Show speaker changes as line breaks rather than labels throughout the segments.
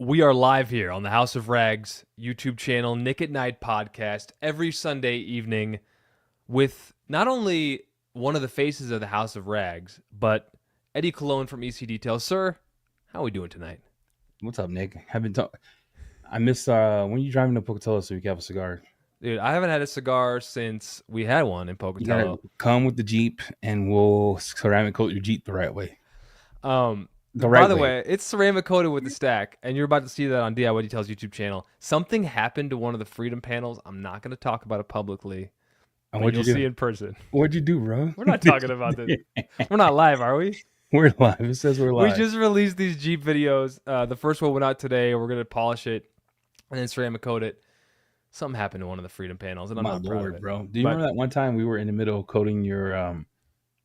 We are live here on the House of Rags YouTube channel, Nick at Night podcast, every Sunday evening with not only one of the faces of the House of Rags, but Eddie Cologne from EC Details. Sir, how are we doing tonight?
What's up, Nick? I miss when you driving to Pocatello so we can have a cigar.
Dude, I haven't had a cigar since we had one in Pocatello.
You gotta come with the Jeep and we'll ceramic coat your Jeep the right way.
By the way, it's ceramic coated with the stack, and you're about to see that on DIY Details YouTube channel. Something happened to one of the Freedom panels. I'm not going to talk about it publicly.
And what'd you do?
See in person.
What'd you do, bro?
We're not talking about this. We're not live, are we?
We're live. It says we're live.
We just released these Jeep videos. The first one went out today. We're going to polish it and then ceramic coat it. Something happened to one of the Freedom panels, and I'm not proud of it.
Bro. Do you remember that one time we were in the middle of coating your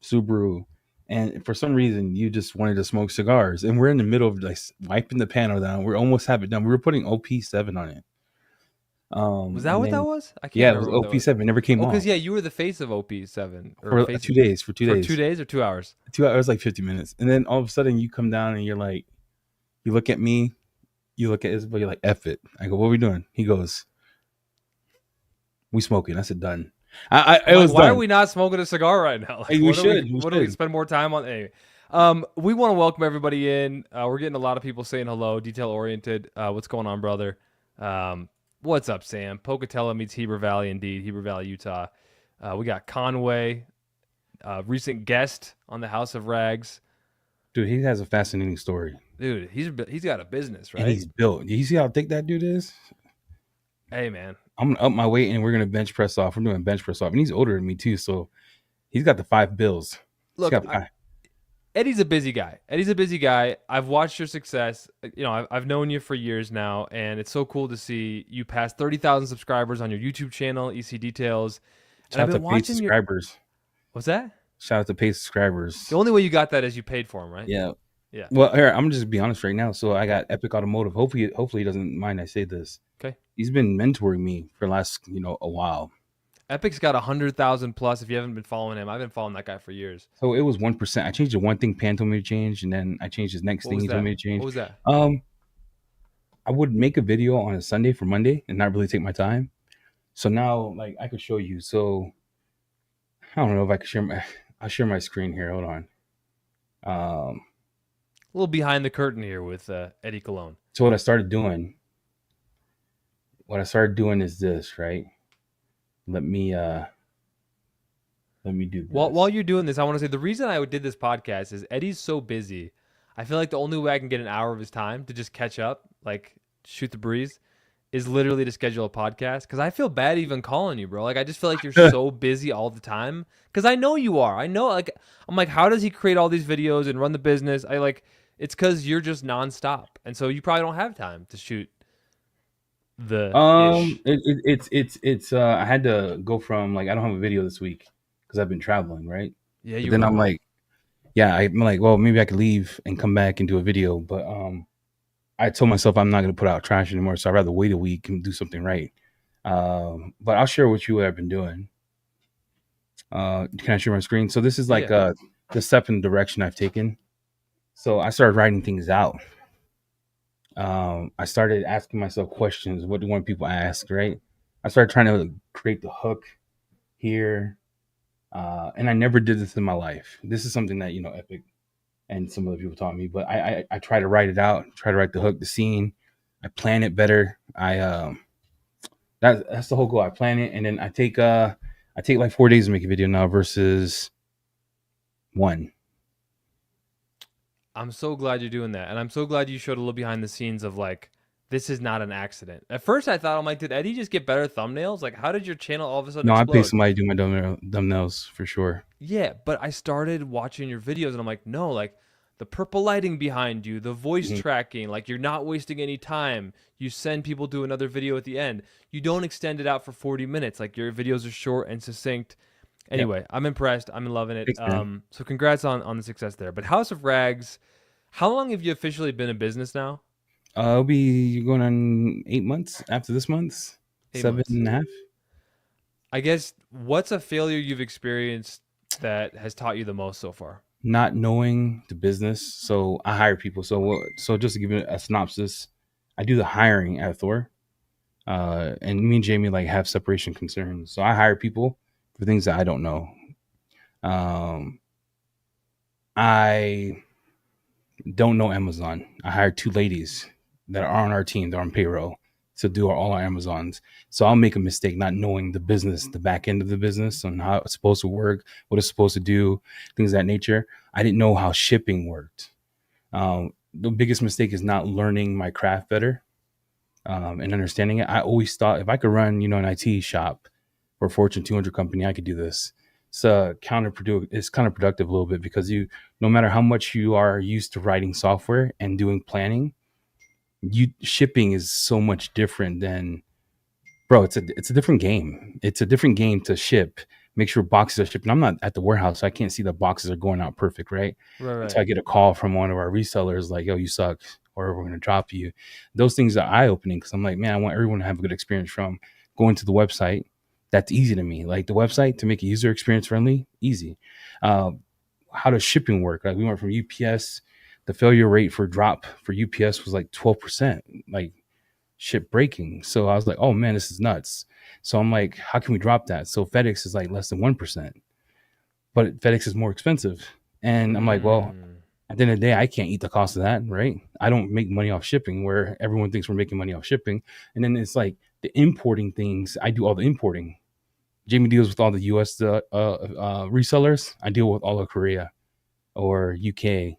Subaru, and for some reason you just wanted to smoke cigars, and we're in the middle of like wiping the panel down. We almost have it done. We were putting OP7 on it.
Was that what that was?
I can't remember. It was OP7. It never came off.
Because you were the face of OP7
for 2 days. For 2 days.
2 days or 2 hours.
2 hours, like 50 minutes, and then all of a sudden you come down and you're like, you look at me, you look at Isabel, you're like, F it. I go, what are we doing? He goes, we smoking. I said, done. Why
are we not smoking a cigar right now?
Like, we should.
What do we spend more time on? Anyway, we want to welcome everybody in. We're getting a lot of people saying hello, detail oriented. What's going on, brother? What's up, Sam? Pocatello meets Heber Valley, indeed. Heber Valley, Utah. We got Conway, recent guest on the House of Rags.
Dude, he has a fascinating story.
Dude, he's got a business, right?
And he's built. You see how thick that dude is?
Hey, man.
I'm gonna up my weight and we're gonna bench press off. We're doing bench press off, and he's older than me too, so he's got the 5 bills.
Look, Eddie's a busy guy. I've watched your success. You know, I've known you for years now, and it's so cool to see you pass 30,000 subscribers on your YouTube channel, EC Details.
Shout out to paid subscribers.
What's that?
Shout out to paid subscribers.
The only way you got that is you paid for them, right?
Yeah.
Yeah.
Well, here, I'm just be honest right now. So I got Epic Automotive. Hopefully he doesn't mind I say this.
Okay.
He's been mentoring me for the last, a while.
Epic's got 100,000 plus. If you haven't been following him, I've been following that guy for years.
So it was 1%. I changed the one thing Pan told me to change, and then I changed his next thing he told me to change.
What was that?
I would make a video on a Sunday for Monday and not really take my time. So now, like, I could show you. So I don't know if I could I'll share my screen here. Hold on.
A little behind the curtain here with Eddie Cologne.
So what I started doing is this, right? Let me do this.
While you're doing this, I want to say the reason I did this podcast is Eddie's so busy. I feel like the only way I can get an hour of his time to just catch up, like shoot the breeze, is literally to schedule a podcast. Because I feel bad even calling you, bro. Like, I just feel like you're so busy all the time. Because I know you are. I know, like, I'm like, how does he create all these videos and run the business? It's because you're just nonstop, and so you probably don't have time to shoot the.
It's I had to go from, like, I don't have a video this week because I've been traveling, right?
Yeah.
Then I'm like, well, maybe I could leave and come back and do a video, but I told myself I'm not going to put out trash anymore, so I'd rather wait a week and do something right. But I'll share with you what I've been doing. Can I share my screen? So this is like the step in the direction I've taken. So I started writing things out. I started asking myself questions. What do I want people to ask, right? I started trying to create the hook here. And I never did this in my life. This is something that, Epic and some other people taught me. But I try to write it out, try to write the hook, the scene. I plan it better. That's the whole goal. I plan it, and then I take like 4 days to make a video now versus 1.
I'm so glad you're doing that. And I'm so glad you showed a little behind the scenes of, like, this is not an accident. At first I thought, I'm like, did Eddie just get better thumbnails? Like, how did your channel all of a sudden explode?
I pay somebody to do my thumbnails for sure.
Yeah, but I started watching your videos and I'm like, no, like, the purple lighting behind you, the voice tracking, like, you're not wasting any time. You send people to another video at the end. You don't extend it out for 40 minutes. Like, your videos are short and succinct. Anyway, I'm impressed. I'm loving it.
Thanks,
so congrats on the success there. But House of Rags, how long have you officially been in business now?
I'll be going on 8 months after this month. 7.5.
I guess, what's a failure you've experienced that has taught you the most so far?
Not knowing the business. So I hire people. So just to give you a synopsis, I do the hiring at Thor. And me and Jamie like have separation concerns. So I hire people for things that I don't know. Um, I don't know Amazon. I hired two ladies that are on our team. They're on payroll to do all our Amazons. So I'll make a mistake not knowing the business, the back end of the business, and how it's supposed to work, what it's supposed to do, things of that nature. I didn't know how shipping worked. The biggest mistake is not learning my craft better, and understanding it. I always thought if I could run, an IT shop for a Fortune 200 company, I could do this. It's counterproductive. It's counterproductive a little bit because no matter how much you are used to writing software and doing planning, shipping is so much different than, bro. It's a different game. It's a different game to ship. Make sure boxes are shipped. And I'm not at the warehouse, so I can't see the boxes are going out perfect, right?
Right,
Until
right.
I get a call from one of our resellers, like, "Yo, you suck," or "We're going to drop you." Those things are eye opening because I'm like, man, I want everyone to have a good experience from going to the website. That's easy to me. Like the website to make a user experience friendly, easy. Uh, how does shipping work? Like we went from UPS, the failure rate for drop for UPS was like 12%. Like ship breaking. So I was like, oh man, this is nuts. So I'm like, how can we drop that? So FedEx is like less than 1%, but FedEx is more expensive. And I'm like, well,
Mm.
at the end of the day, I can't eat the cost of that, right? I don't make money off shipping where everyone thinks we're making money off shipping. And then it's like the importing things, I do all the importing. Jamie deals with all the US resellers. I deal with all of Korea or UK.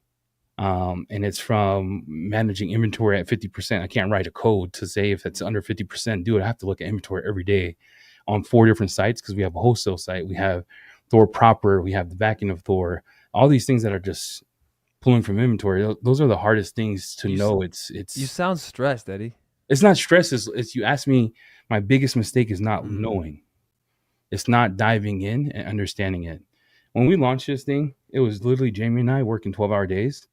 And it's from managing inventory at 50%. I can't write a code to say if it's under 50%, do it. I have to look at inventory every day on 4 different sites because we have a wholesale site. We have Thor proper. We have the back end of Thor. All these things that are just pulling from inventory. Those are the hardest things to
You s-
know.
you sound stressed, Eddie.
It's not stress. It's you ask me. My biggest mistake is not
Mm.
knowing. It's not diving in and understanding it. When we launched this thing, it was literally Jamie and I working 12-hour days.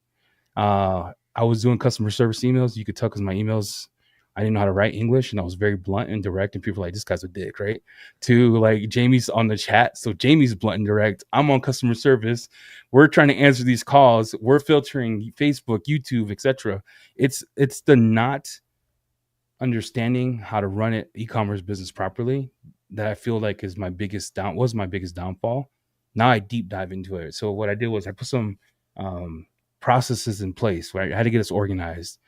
I was doing customer service emails. You could tell because my emails, I didn't know how to write English, and I was very blunt and direct. And people were like, "This guy's a dick," right? To like Jamie's on the chat, so Jamie's blunt and direct. I'm on customer service. We're trying to answer these calls. We're filtering Facebook, YouTube, etc. It's the not understanding how to run an e-commerce business properly that I feel like was my biggest downfall. Now I deep dive into it. So what I did was I put some um, processes in place, right? I had to get us organized.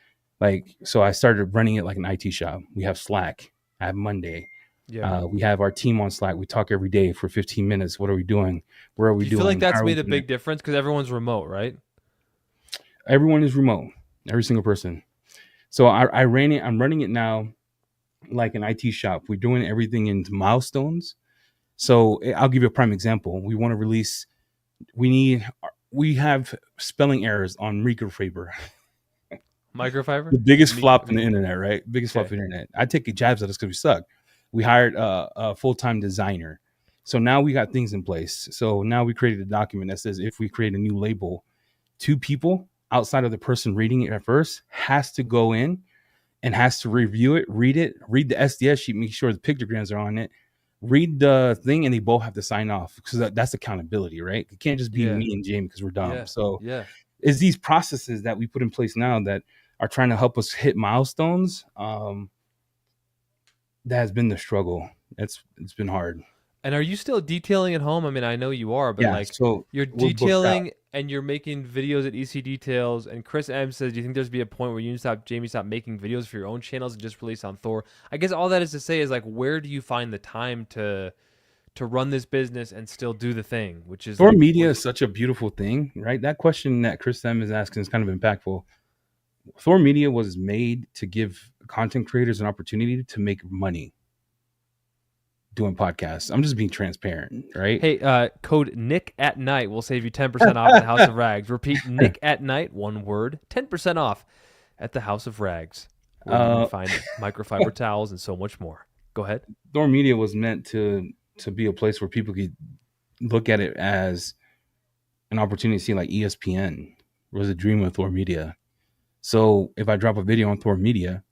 Like, so I started running it like an IT shop. We have Slack. I have Monday.
Yeah.
We have our team on Slack. We talk every day for 15 minutes. What are we doing? Where are we
Do you feel like
doing? How
that's
are we
made a
doing it?
big difference because everyone's remote, right?
Everyone is remote. Every single person. So I ran it. I'm running it now like an IT shop. We're doing everything into milestones. So I'll give you a prime example. We want to release. We have spelling errors on microfiber,
Microfiber.
the biggest
Me.
flop in the internet, right? Biggest flop
Okay.
in the internet. I take jabs at us because we suck. We hired a full time designer. So now we got things in place. So now we created a document that says if we create a new label, two people outside of the person reading it at first has to go in and has to review it, read the SDS sheet, make sure the pictograms are on it, read the thing, and they both have to sign off because that's accountability, right? It can't just be
Yeah.
me and Jamie because we're dumb.
Yeah.
So
Yeah.
it's these processes that we put in place now that are trying to help us hit milestones. That has been the struggle. It's been hard.
And are you still detailing at home? I mean, I know you are, but
Yeah.
like
So
you're
we're booked out.
detailing and you're making videos at EC Details. And Chris M says, "Do you think there's be a point where you stop, Jamie, stop making videos for your own channels and just release on Thor?" I guess all that is to say is like, where do you find the time to run this business and still do the thing, which is
Thor
like
media
what?
is such a beautiful thing, right? That question that Chris M is asking is kind of impactful. Thor Media was made to give content creators an opportunity to make money doing podcasts. I'm just being transparent, right?
Hey, code Nick at Night will save you 10% off at the House of Rags. Repeat, Nick at Night, one word, 10% off at the House of Rags, where you can
uh,
find microfiber towels and so much more. Go ahead.
Thor Media was meant to be a place where people could look at it as an opportunity to see like ESPN was a dream of Thor Media. So if I drop a video on Thor Media,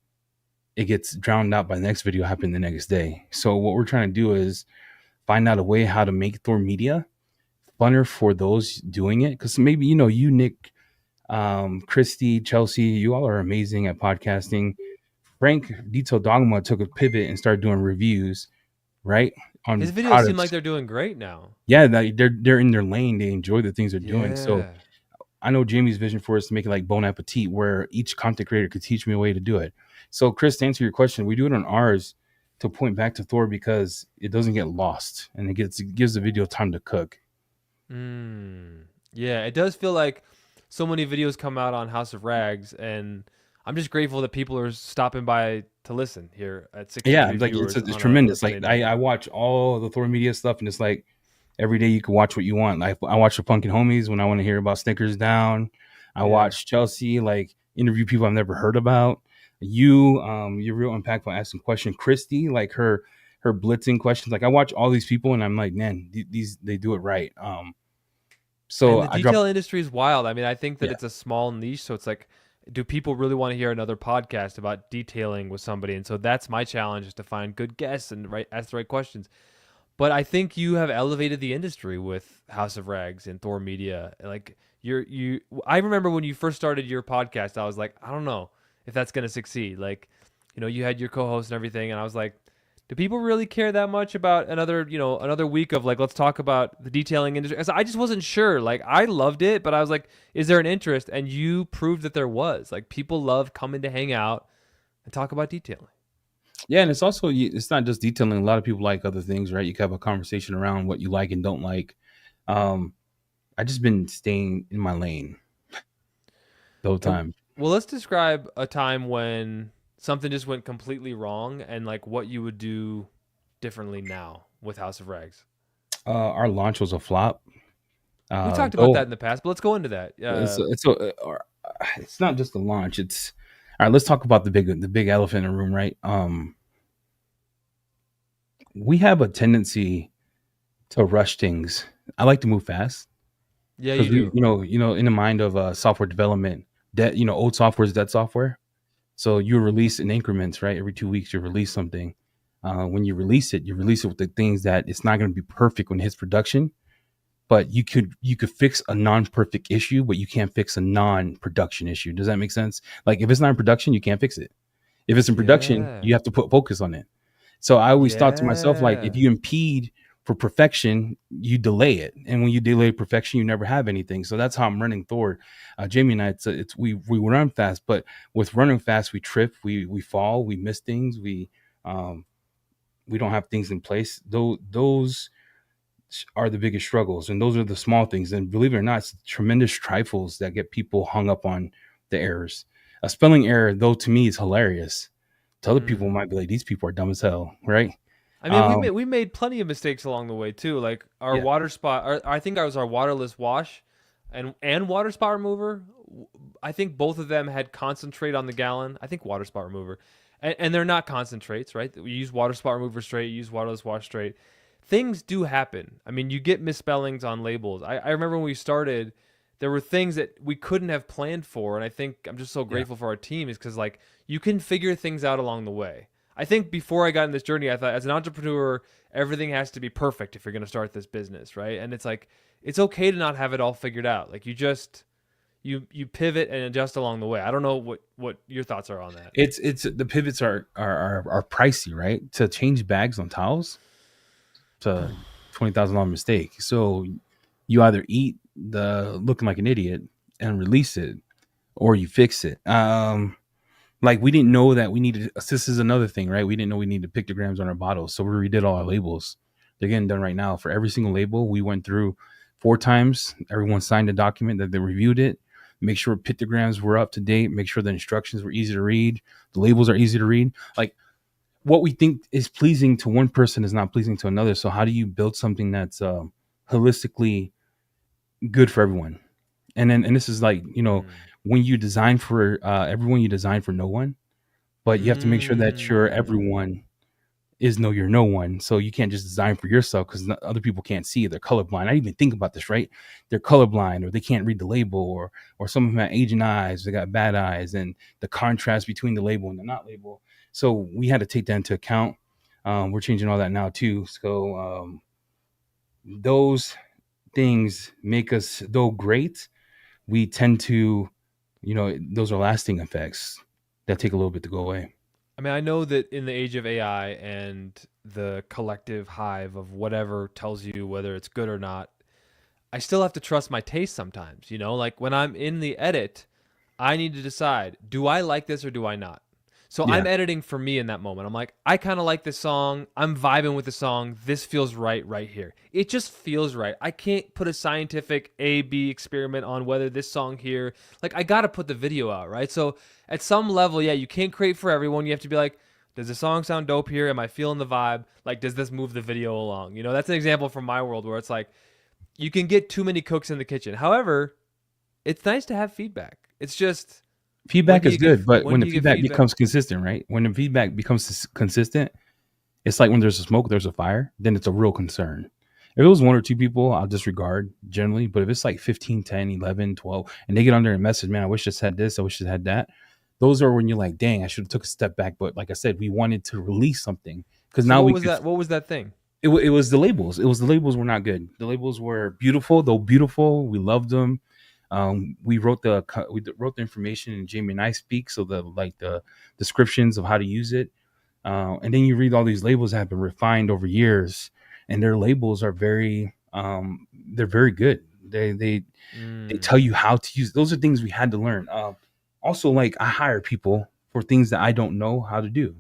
it gets drowned out by the next video happening the next day. So what we're trying to do is find out a way how to make Thor Media funner for those doing it. Because maybe you, Nick, Christy, Chelsea, you all are amazing at podcasting. Frank Detail Dogma took a pivot and started doing reviews, right,
His
on
videos seem like
products.
they're doing great now.
Yeah, they're in their lane. They enjoy the things they're doing. So
Yeah.
I know Jamie's vision for us to make it like Bon Appetit, where each content creator could teach me a way to do it. So, Chris, to answer your question, we do it on ours to point back to Thor because it doesn't get lost and it gives the video time to cook.
Yeah, it does feel like so many videos come out on House of Rags, and I'm just grateful that people are stopping by to listen here at
Yeah,
63
like
viewers
it's
on a
tremendous.
Sunday
Like
night.
I watch all the Thor media stuff, and it's like every day you can watch what you want. Like I watch the Punkin Homies when I want to hear about Snickers Down. I
Yeah.
watch Chelsea like interview people I've never heard about. You're real impactful asking question. Christy, like her blitzing questions. Like I watch all these people and I'm like, man, these they do it right. So
And the
I drop
detail industry is wild. I mean, I think that
yeah.
it's a small niche, so it's like, do people really want to hear another podcast about detailing with somebody? And so that's my challenge, is to find good guests and ask the right questions. But I think you have elevated the industry with House of Rags and Thor Media. Like you I remember when you first started your podcast, I was like, I don't know if that's going to succeed. Like, you had your co-host and everything, and I was like, do people really care that much about another week of like, let's talk about the detailing industry? 'Cause I just wasn't sure. Like, I loved it, but I was like, is there an interest? And you proved that there was. Like, people love coming to hang out and talk about detailing.
Yeah, and it's also it's not just detailing. A lot of people like other things, right? You can have a conversation around what you like and don't like. Um, I just been staying in my lane the whole
And
time.
well, let's describe a time when something just went completely wrong, and like what you would do differently now with House of Rags.
Our launch was a flop.
We talked about that
Though
in the past, but let's go into that.
it's not just the launch. It's all right. Let's talk about the big elephant in the room, right? We have a tendency to rush things. I like to move fast
Yeah,
because
you
we,
do.
in the mind of software development, that old software is dead software. So you release in increments, right? Every 2 weeks, you release something. When you release it with the things that it's not going to be perfect when it hits production, but you could fix a non-perfect issue, but you can't fix a non-production issue. Does that make sense? Like if it's not in production, you can't fix it. If it's in production,
Yeah.
you have to put focus on it. So I always thought to myself, like, if
Yeah.
you impede for perfection, you delay it, and when you delay perfection, you never have anything. So that's how I'm running Thor. Jamie and I, we run fast, but with running fast, we trip, we fall, we miss things, um, we don't have things in place. Those are the biggest struggles, and those are the small things. And believe it or not, it's tremendous trifles that get people hung up on the errors. A spelling error, though, to me is hilarious. To other people,
Mm.
might be like, these people are dumb as hell, right?
I mean, we
Um,
made we made plenty of mistakes along the way too. Like our
yeah,
water spot, I think I was our waterless wash, and water spot remover. I think both of them had concentrate on the gallon. I think water spot remover, and they're not concentrates, right? We use water spot remover straight. You use waterless wash straight. Things do happen. I mean, you get misspellings on labels. I remember when we started, there were things that we couldn't have planned for, and I think I'm just so
yeah.
grateful for our team, is because like you can figure things out along the way. I think before I got in this journey, I thought as an entrepreneur, everything has to be perfect if you're going to start this business, right? And it's like it's okay to not have it all figured out. Like you pivot and adjust along the way. I don't know what your thoughts are on that.
It's the pivots are pricey, right? To change bags on towels, it's a $20,000 mistake. So you either eat the looking like an idiot and release it, or you fix it. Like we didn't know that we needed. This is another thing, right? We didn't know we needed pictograms on our bottles, so we redid all our labels. They're getting done right now for every single label. We went through 4 times. Everyone signed a document that they reviewed it. Make sure pictograms were up to date. Make sure the instructions were easy to read. The labels are easy to read. Like what we think is pleasing to one person is not pleasing to another. So how do you build something that's holistically good for everyone? And this is like
Mm.
when you design for everyone, you design for no one, but you have to make sure that your
Mm.
everyone is no you're no one. So you can't just design for yourself because other people can't see it. They're colorblind. I didn't even think about this, right? They're colorblind, or they can't read the label, or some of them have Asian eyes, they got bad eyes, and the contrast between the label and the not label. So we had to take that into account. We're changing all that now too. So those things make us, though great, we tend to, those are lasting effects that take a little bit to go away.
I mean, I know that in the age of AI and the collective hive of whatever tells you whether it's good or not, I still have to trust my taste sometimes, you know? Like when I'm in the edit, I need to decide, do I like this or do I not? So
Yeah.
I'm editing for me in that moment. I'm like, I kind of like this song. I'm vibing with the song. This feels right here. It just feels right. I can't put a scientific A B experiment on whether this song here, like I got to put the video out, right? So at some level, yeah, you can't create for everyone. You have to be like, does the song sound dope here? Am I feeling the vibe? Like, does this move the video along? You know, that's an example from my world where it's like, you can get too many cooks in the kitchen. However, it's nice to have feedback. It's just
Feedback is good, but
when
when
do
the
you give
feedback
feedback?
becomes consistent, right? When the feedback becomes consistent, it's like when there's a smoke, there's a fire, then it's a real concern. If it was one or two people, I'll disregard generally. But if it's like 15, 10, 11, 12, and they get under a message, man, I wish this had this, I wish it had that. Those are when you're like, dang, I should have took a step back. But like I said, we wanted to release something because
So
now
what
we
was
could.
that? What was that thing?
It was the labels. It was the labels were not good. The labels were beautiful, though beautiful. We loved them. We wrote the information in Jamie and I speak, so the descriptions of how to use it. And then you read all these labels that have been refined over years, and their labels are they're very good. They
Mm.
tell you how to use. Those are things we had to learn. Also, like I hire people for things that I don't know how to do,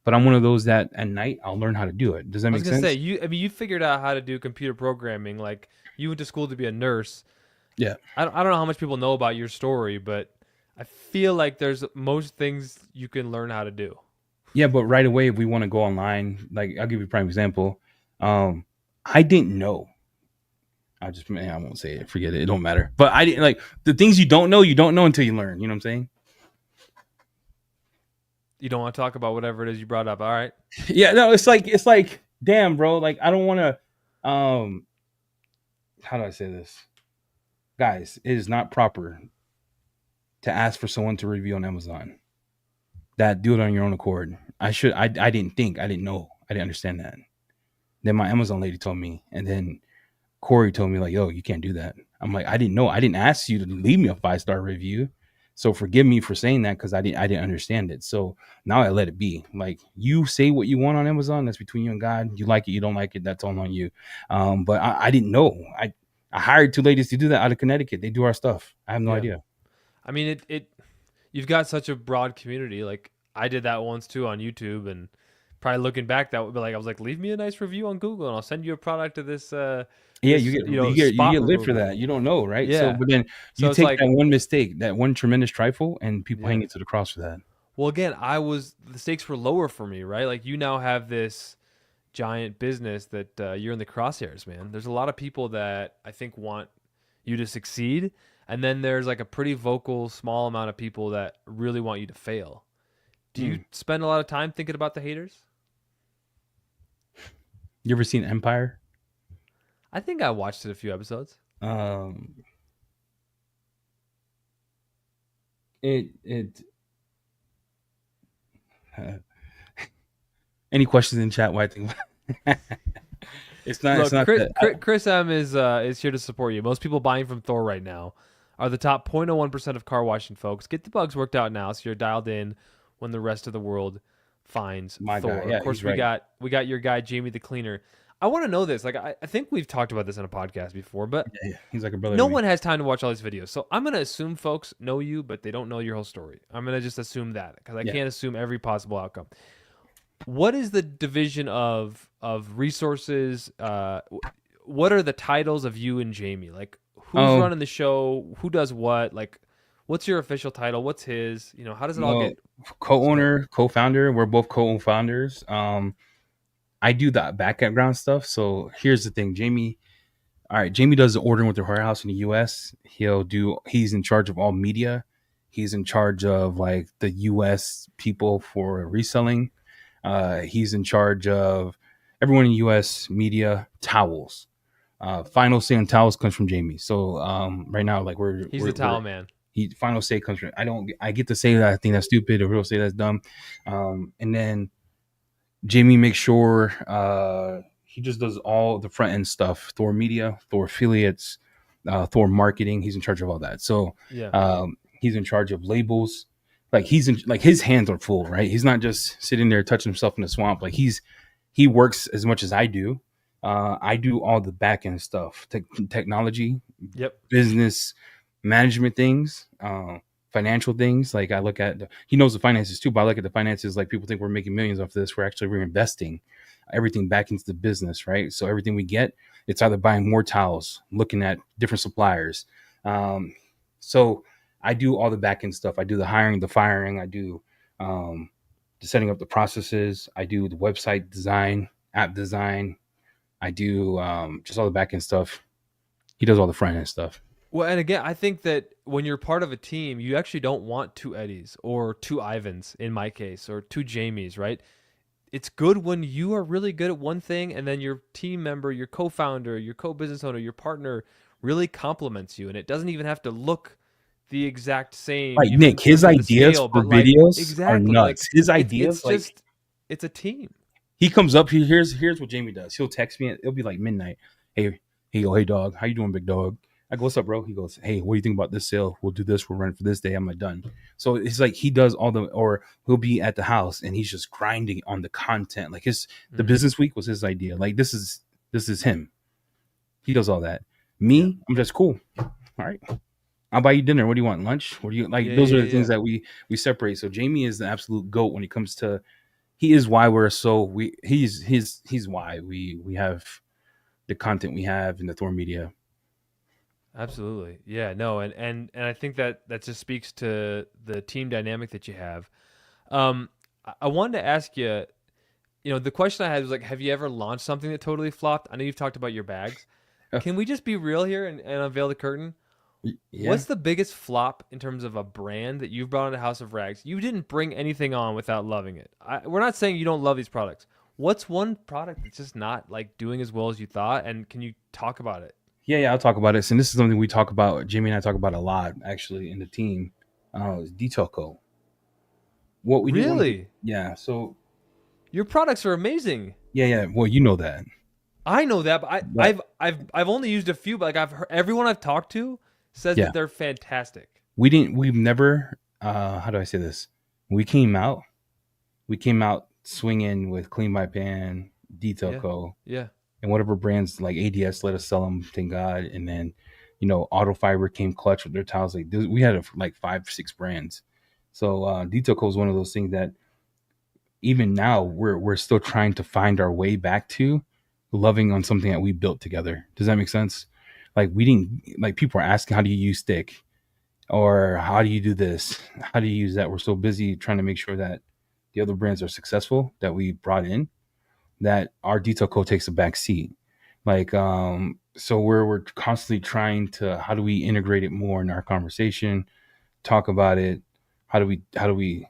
but I'm one of those that at night I'll learn how to do it. Does that
I was
make
gonna say
sense?
you. I mean, you figured out how to do computer programming. Like you went to school to be a nurse.
Yeah.
I don't know how much people know about your story, but I feel like there's most things you can learn how to do.
Yeah, but right away, if we want to go online, like I'll give you a prime example. Um, I didn't know. I won't say it. Forget it. It don't matter. But I didn't like the things you don't know until you learn. You know what I'm saying?
You don't want to talk about whatever it is you brought up. All right.
Yeah, no, it's like, damn, bro. Like I don't want to. How do I say this, guys? It is not proper to ask for someone to review on Amazon. That do it on your own accord. I should. I didn't think. I didn't know. I didn't understand that. Then my Amazon lady told me, and then Corey told me like, "Yo, you can't do that." I'm like, I didn't know. I didn't ask you to leave me a 5-star review, so forgive me for saying that because I didn't understand it. So now I let it be. Like you say what you want on Amazon, that's between you and God. You like it, you don't like it, that's all on you. But I didn't know. I hired two ladies to do that out of Connecticut. They do our stuff. I have no
Yeah.
idea.
I mean, it you've got such a broad community. Like I did that once too on YouTube, and probably looking back, that would be like I was like, leave me a nice review on Google, and I'll send you a product of this
Yeah,
this
you
spot
get lit for
remover.
that. You don't know, right? So,
Yeah.
but then you
So it's
take that
like,
one mistake, that one tremendous trifle, and people hang
yeah.
it to the cross for that.
Well, again, the stakes were lower for me, right? Like you now have this giant business that you're in the crosshairs, man. There's a lot of people that I think want you to succeed, and then there's like a pretty vocal small amount of people that really want you to fail. Do you
Hmm.
spend a lot of time thinking about the haters?
You ever seen Empire?
I think I watched it a few episodes.
Um, it any questions in chat? Why I think it's not. It's
Look,
not that.
Chris M is here to support you. Most people buying from Thor right now are the top 0.01% of car washing folks. Get the bugs worked out now, so you're dialed in when the rest of the world finds
My guy,
Thor. Of
yeah,
course,
he's right.
we got your guy Jamie the Cleaner. I want to know this. Like, I think we've talked about this in a podcast before, but
Yeah, he's like a brother to
no
me.
one has time to watch all these videos. So I'm gonna assume folks know you, but they don't know your whole story. I'm gonna just assume that because I
Yeah.
can't assume every possible outcome. What is the division of resources? What are the titles of you and Jamie? Like, who's
Oh
running the show? Who does what? Like, what's your official title? What's his? You know, how does it all
well,
get split?
co-owner, co-founder. We're both co-founders. I do the background stuff. So here's the thing, Jamie. All right, Jamie does the ordering with the warehouse in the U.S. He's in charge of all media. He's in charge of like the U.S. people for reselling. He's in charge of everyone in U.S. media towels. Final say on towels comes from Jamie. So right now, like
He's the towel man.
he final say comes from. I get to say that I think that's stupid, or people say that's dumb, and then Jamie makes sure he just does all the front end stuff. Thor media, Thor affiliates, Thor marketing. He's in charge of all that. So
Yeah.
he's in charge of labels. like he's in, like his hands are full, right? He's not just sitting there touching himself in the swamp. Like he works as much as I do. I do all the back end stuff, technology,
Yep.
business management things, financial things. Like I look at, he knows the finances too, but I look at the finances like people think we're making millions off this. We're investing everything back into the business, right? So everything we get, it's either buying more towels, looking at different suppliers. So I do all the back end stuff. I do the hiring, the firing. I do um, the setting up the processes. I do the website design, app design. I do just all the back end stuff. He does all the front end stuff.
Well, and again, I think that when you're part of a team, you actually don't want two Eddies or two Ivans in my case, or two Jamies, right? It's good when you are really good at one thing and then your team member, your co-founder, your co-business owner, your partner really complements you, and it doesn't even have to look the exact same,
Like
even in
Nick, his
terms of the
ideas
scale,
for
but like
videos are
exactly, like
nuts. His
it's
ideas, like
just it's a team.
he comes up, here's what Jamie does. He'll text me. It'll be like midnight. Hey, hey dog, how you doing, big dog? I go, what's up, bro? He goes, hey, what do you think about this sale? We'll do this. We'll run for this day. I'm like done. So it's like he does all the, or he'll be at the house and he's just grinding on the content. Like the business week was his idea. Like this is him. He does all that. Me,
Yeah.
I'm just cool. All right. I'll buy you dinner. What do you want? Lunch? What do you like?
Yeah,
Those are
yeah,
the things
yeah.
that we separate. So Jamie is the absolute goat when it comes to, he is why we're so he's why we have the content we have in the Thor media.
Absolutely. Yeah, no, and I think that that just speaks to the team dynamic that you have. I wanted to ask you, the question I had was like, have you ever launched something that totally flopped? I know you've talked about your bags. Can we just be real here and unveil the curtain?
Yeah.
What's the biggest flop in terms of a brand that you've brought into House of Rags? You didn't bring anything on without loving it. We're not saying you don't love these products. What's one product that's just not like doing as well as you thought? And can you talk about it?
Yeah, I'll talk about this. And this is something we talk about, Jamie and I talk about a lot actually in the team. Is detail code. What we do want to do.
Really?
Yeah. So
Your products are amazing.
yeah. Well, you know that.
I know that, but
But
I've only used a few, but like I've heard everyone I've talked to says
yeah,
that they're fantastic.
we've never how do I say this? We came out, swinging with Clean by Pan, Detail
Yeah,
Co,
yeah,
and whatever brands like ADS let us sell them, thank God. And then, Auto Fiber came clutch with their towels. Like we had like 5, 6 brands. So Detail Co is one of those things that even now we're still trying to find our way back to loving on something that we built together. Does that make sense? Like we didn't, like people are asking, how do you use stick? Or how do you do this? How do you use that? We're so busy trying to make sure that the other brands are successful that we brought in, that our detail code takes a back seat. Like, so we're constantly trying to, how do we integrate it more in our conversation, talk about it? How do we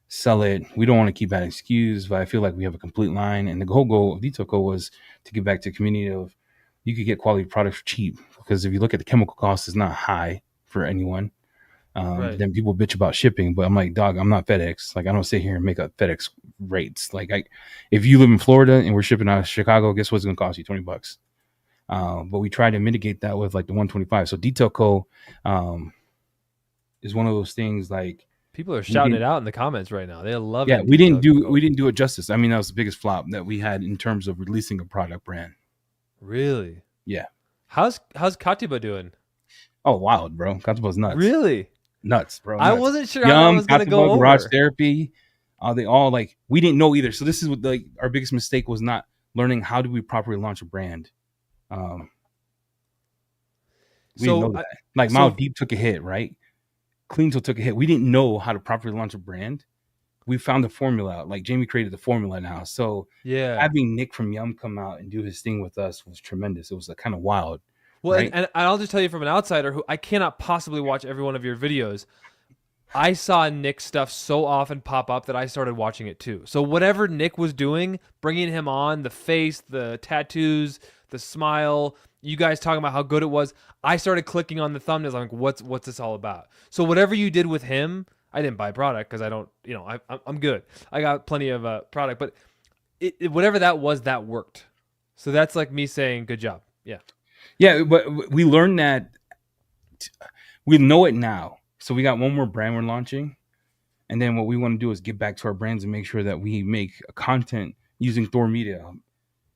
sell it? We don't want to keep adding SKUs, but I feel like we have a complete line. And the whole goal of detail code was to get back to the community of, you could get quality products cheap, because if you look at the chemical cost, is not high for anyone.
right.
Then people bitch about shipping, but I'm like, dog, I'm not FedEx. Like, I don't sit here and make up FedEx rates. Like, if you live in Florida and we're shipping out of Chicago, guess what's going to cost you? $20. But we try to mitigate that with like the 125. So Detail Co. Is one of those things. Like,
People are
we
shouting it
didn't,
out in the comments right now. They're
yeah,
loving
we didn't
Detail
do we
Code.
didn't do it justice. I mean, that was the biggest flop that we had in terms of releasing a product brand.
Really?
Yeah.
How's Katiba doing?
Oh, wild, bro. Kataba's nuts.
Really?
Nuts, bro.
I
Nuts.
wasn't sure how that
Yum,
was gonna go
Kataба, Garage
over.
Therapy. They all, like, we didn't know either. So this is what, like, our biggest mistake was not learning how do we properly launch a brand. Um, we didn't know
So,
that. Like, Mile
so
Deep took a hit, right? Cleanto took a hit. We didn't know how to properly launch a brand. We found the formula out. Like, Jamie created the formula now. So
yeah.
having Nick from Yum come out and do his thing with us was tremendous. It was kind of wild,
Well,
right?
and I'll just tell you from an outsider who I cannot possibly watch every one of your videos. I saw Nick's stuff so often pop up that I started watching it too. So whatever Nick was doing, bringing him on, the face, the tattoos, the smile, you guys talking about how good it was, I started clicking on the thumbnails. I'm like, what's this all about? So whatever you did with him, I didn't buy product because I don't, I'm good. I got plenty of product, but whatever that was, that worked. So that's like me saying, good job. Yeah.
Yeah, but we learned that we know it now. So we got one more brand we're launching, And then what we want to do is give back to our brands and make sure that we make content using Thor Media.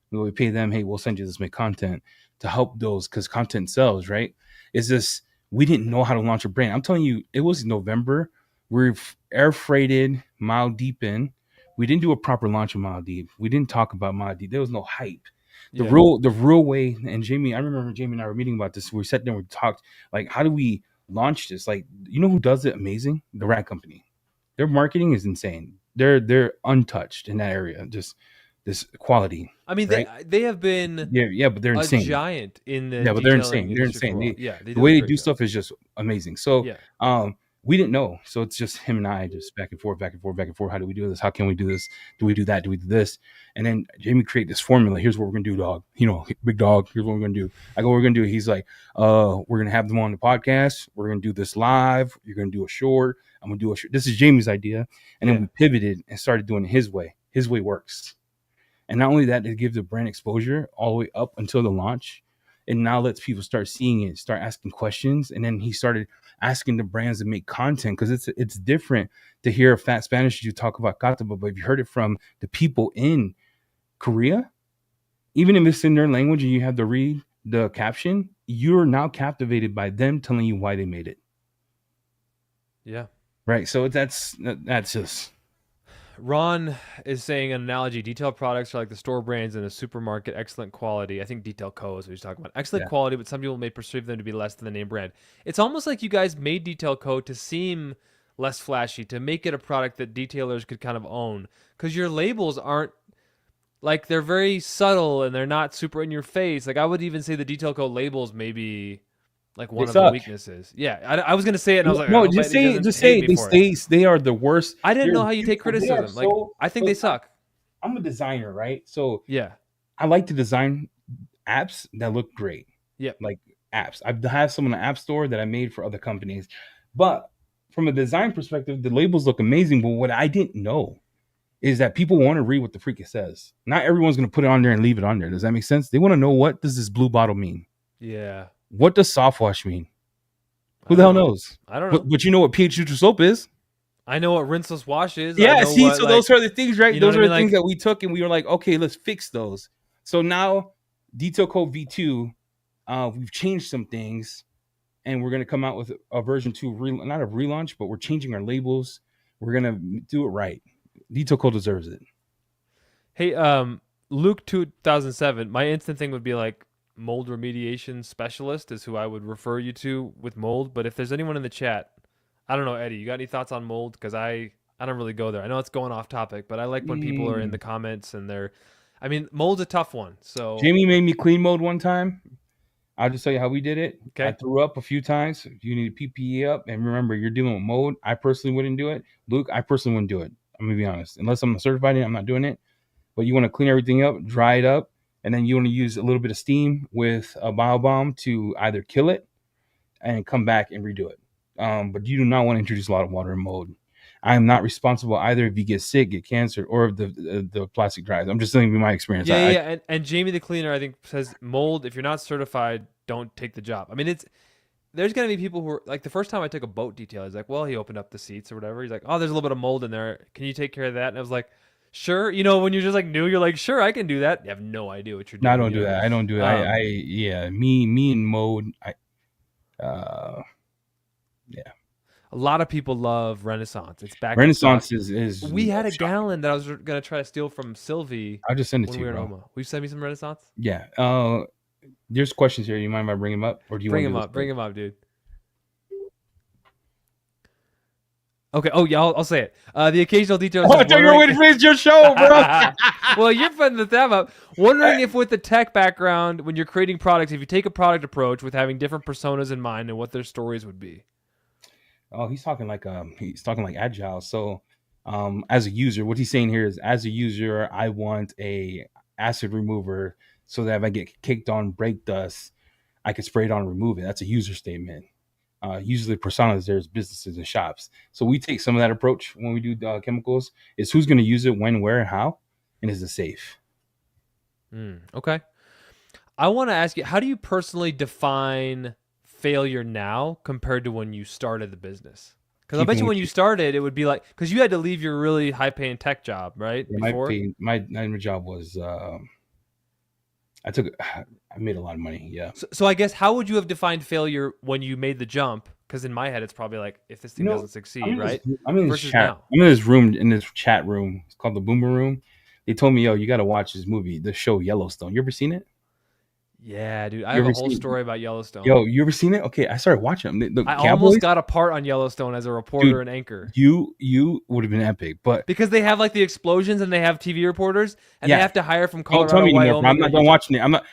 We pay them, hey, we'll send you this make content to help those, because content sells, right? It's just we didn't know how to launch a brand. I'm telling you, it was November. We're air freighted Mile Deep in. We didn't do a proper launch of Mile Deep. We didn't talk about Mile Deep. There was no hype. The
Yeah.
real way, and Jamie, I remember Jamie and I were meeting about this. We sat there and we talked, like, how do we launch this? Like, you know who does it amazing? The Rat Company. Their marketing is insane. They're untouched in that area. Just this quality.
I mean,
right?
they have been
Yeah, but they're
a
insane.
giant in the
Yeah, but they're
detailing
insane. They're
industry for a
insane.
while. Yeah, they
The
do a
way they
great
do
job.
stuff is just amazing. So,
Yeah.
we didn't know. So it's just him and I just back and forth, back and forth, back and forth. How do we do this? How can we do this? Do we do that? Do we do this? And then Jamie create this formula. Here's what we're gonna do, dog. You know, big dog. Here's what we're gonna do. I go, we're gonna do. He's like, we're gonna have them on the podcast. We're gonna do this live. You're gonna do a short. I'm gonna do a short. This is Jamie's idea. And then we pivoted and started doing it his way. His way works. And not only that, it gives the brand exposure all the way up until the launch. And now lets people start seeing it, start asking questions. And then he started asking the brands to make content, because it's different to hear a fat Spanish you talk about kataba, but if you heard it from the people in Korea, even if it's in their language and you have to read the caption, you're now captivated by them telling you why they made it.
Yeah.
Right. So that's just.
Ron is saying an analogy: detailed products are like the store brands in a supermarket, excellent quality. I think Detail Co. is what he's talking about. Excellent quality, but some people may perceive them to be less than the name brand. It's almost like you guys made Detail Co. to seem less flashy, to make it a product that detailers could kind of own, because your labels aren't, like, they're very subtle and they're not super in your face. Like, I would even say the Detail Co. labels maybe like one of the weaknesses. Yeah, I was gonna say it, and I was like,
no,
I hope
just
Eddie
say,
doesn't hate me for it.
they are the worst.
I didn't
They're
know how you take
beautiful. They are
criticism. Like,
so.
I think they suck.
I'm a designer, right? So
Yeah.
I like to design apps that look great.
Yeah.
Like apps. I've had some in the app store that I made for other companies. But from a design perspective, the labels look amazing. But what I didn't know is that people want to read what the freak it says. Not everyone's going to put it on there and leave it on there. Does that make sense? They want to know, what does this blue bottle mean?
Yeah.
What does soft wash mean? Who the hell knows?
I don't know.
But you know what pH neutral soap is?
I know what rinseless wash is.
Yeah,
I know
see,
what,
so those are the things, right? Those are the things
like,
that we took and we were like, okay, let's fix those. So now Detail Code V2, we've changed some things, and we're going to come out with a version 2, not a relaunch, but we're changing our labels. We're going to do it right. Detail Code deserves it.
Hey, Luke 2007, my instant thing would be like, mold remediation specialist is who I would refer you to with mold. But if there's anyone in the chat, I don't know, Eddie, you got any thoughts on mold? Because I don't really go there. I know it's going off topic, but I like when people are in the comments and I mean, mold's a tough one. So
Jamie made me clean mold one time. I'll just tell you how we did it.
Okay.
I threw up a few times. You need PPE up. And remember, you're dealing with mold. I personally wouldn't do it. Luke, I personally wouldn't do it. I'm going to be honest. Unless I'm certified in it, I'm not doing it. But you want to clean everything up, dry it up, and then you want to use a little bit of steam with a bio bomb to either kill it and come back and redo it. But you do not want to introduce a lot of water and mold. I am not responsible either if you get sick, get cancer, or if the plastic dries. I'm just telling you my experience.
Yeah. And Jamie the cleaner, I think, says mold, if you're not certified, don't take the job. I mean, there's going to be people who are like, the first time I took a boat detail, he's like, well, he opened up the seats or whatever. He's like, oh, there's a little bit of mold in there. Can you take care of that? And I was like, sure. You know, when you're just like new, you're like, sure, I can do that. You have no idea what you're doing.
No, I don't do that. I don't do that. Yeah, me and mold. Yeah.
A lot of people love Renaissance. It's back.
Renaissance is.
We had a gallon that I was gonna try to steal from Sylvie.
I'll just send it to you,
bro.
bro.
Will you send me some Renaissance?
Yeah. There's questions here. You mind if I bring them up, or do you
bring them up? Bring them up, dude. Okay. Oh yeah, I'll say it. The occasional details.
Oh, I thought you were waiting for your show, bro.
Well, you're putting the tab up. Wondering if, with the tech background, when you're creating products, if you take a product approach with having different personas in mind and what their stories would be.
Oh, he's talking like agile. So, as a user, what he's saying here is, as a user, I want a acid remover so that if I get caked on brake dust, I can spray it on and remove it. That's a user statement. Usually personas, there's businesses and shops. So we take some of that approach when we do chemicals. Is who's going to use it, when, where, and how, and is it safe?
Okay. I want to ask you, how do you personally define failure now compared to when you started the business? Because I bet
keeping
you
what
when you
you.
started, it would be like, because you had to leave your really high paying tech job, right?
Yeah,
Before.
my job was I took I made a lot of money. Yeah.
So I guess how would you have defined failure when you made the jump? Because in my head, it's probably like if this
You
thing
know,
doesn't succeed, right? Versus
chat.
now.
I'm in this room in this chat room. It's called the Boomer Room. They told me, yo, you got to watch this movie, the show Yellowstone. You ever seen it?
Yeah, dude. I
You
have a
ever
whole
seen?
story about Yellowstone.
Yo, you ever seen it? Okay, I started watching them. The
I almost
Cowboys,
got a part on Yellowstone as a reporter
dude.
and anchor
You would have been epic, but
because they have like the explosions and they have TV reporters and they
yeah,
have to hire from
don't tell
Colorado,
me anymore, bro. I'm
Wyoming, or
not done
Utah.
watching it. I'm not.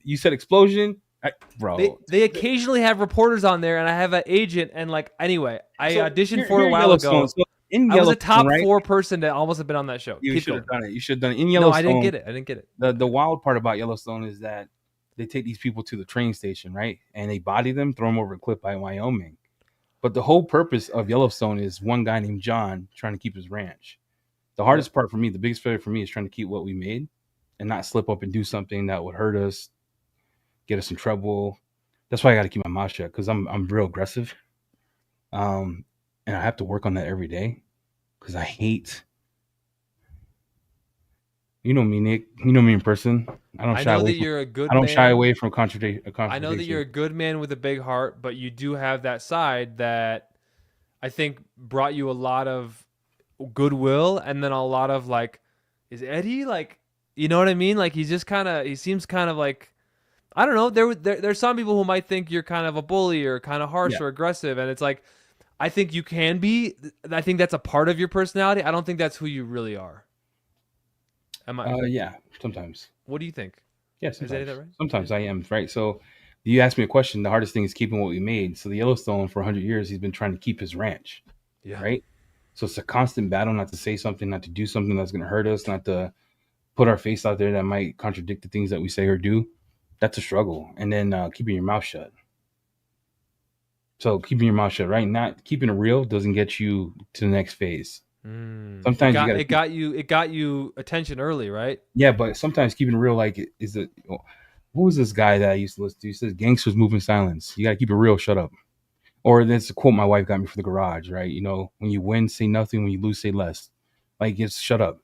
You said explosion,
They
bro.
they occasionally have reporters on there, and I have an agent. And like anyway, I
So
auditioned for it
you're
a
in
while
Yellowstone.
ago.
So in
I was a
Yellowstone,
top
right?
four person to almost have been on that show.
You
Keep
should have
going.
done it. You should have done it in
No, I didn't
Yellowstone.
get it. I didn't get it.
The wild part about Yellowstone is that they take these people to the train station, right? And they body them, throw them over a cliff by Wyoming. But the whole purpose of Yellowstone is one guy named John trying to keep his ranch. The
Yep.
hardest part for me, the biggest failure for me, is trying to keep what we made and not slip up and do something that would hurt us, get us in trouble. That's why I got to keep my mouth shut because I'm real aggressive, and I have to work on that every day because I hate. You know me, Nick. You know me in person. I don't
I
shy
know
away
that
from.
you're a
I
good
don't shy
man.
away from a
I know that you're
confrontation.
a good man with a big heart, but you do have that side that I think brought you a lot of goodwill and then a lot of like, is Eddie like, you know what I mean? Like he's just kind of, he seems kind of like, I don't know. There's some people who might think you're kind of a bully or kind of harsh
Yeah.
or aggressive, and it's like, I think you can be. I think that's a part of your personality. I don't think that's who you really are. Am I?
Yeah. Sometimes.
What do you think?
Yeah.
Is any of
Sometimes.
that right?
Sometimes
Yeah.
I am right. So you asked me a question. The hardest thing is keeping what we made. So the Yellowstone for 100 years, he's been trying to keep his ranch,
Yeah.
right? So it's a constant battle not to say something, not to do something that's going to hurt us, not to put our face out there that might contradict the things that we say or do. That's a struggle. And then keeping your mouth shut. So keeping your mouth shut, right? Not keeping it real doesn't get you to the next phase.
It
Sometimes you
got
got to
it
keep,
got you it got you attention early, right?
yeah, but sometimes keeping it real, like, is it, who was this guy that I used to listen to? He says, gangsters move in silence. You got to keep it real, shut up. Or that's a quote my wife got me for the garage, right? You know, when you win, say nothing. When you lose, say less. Like, it's shut up.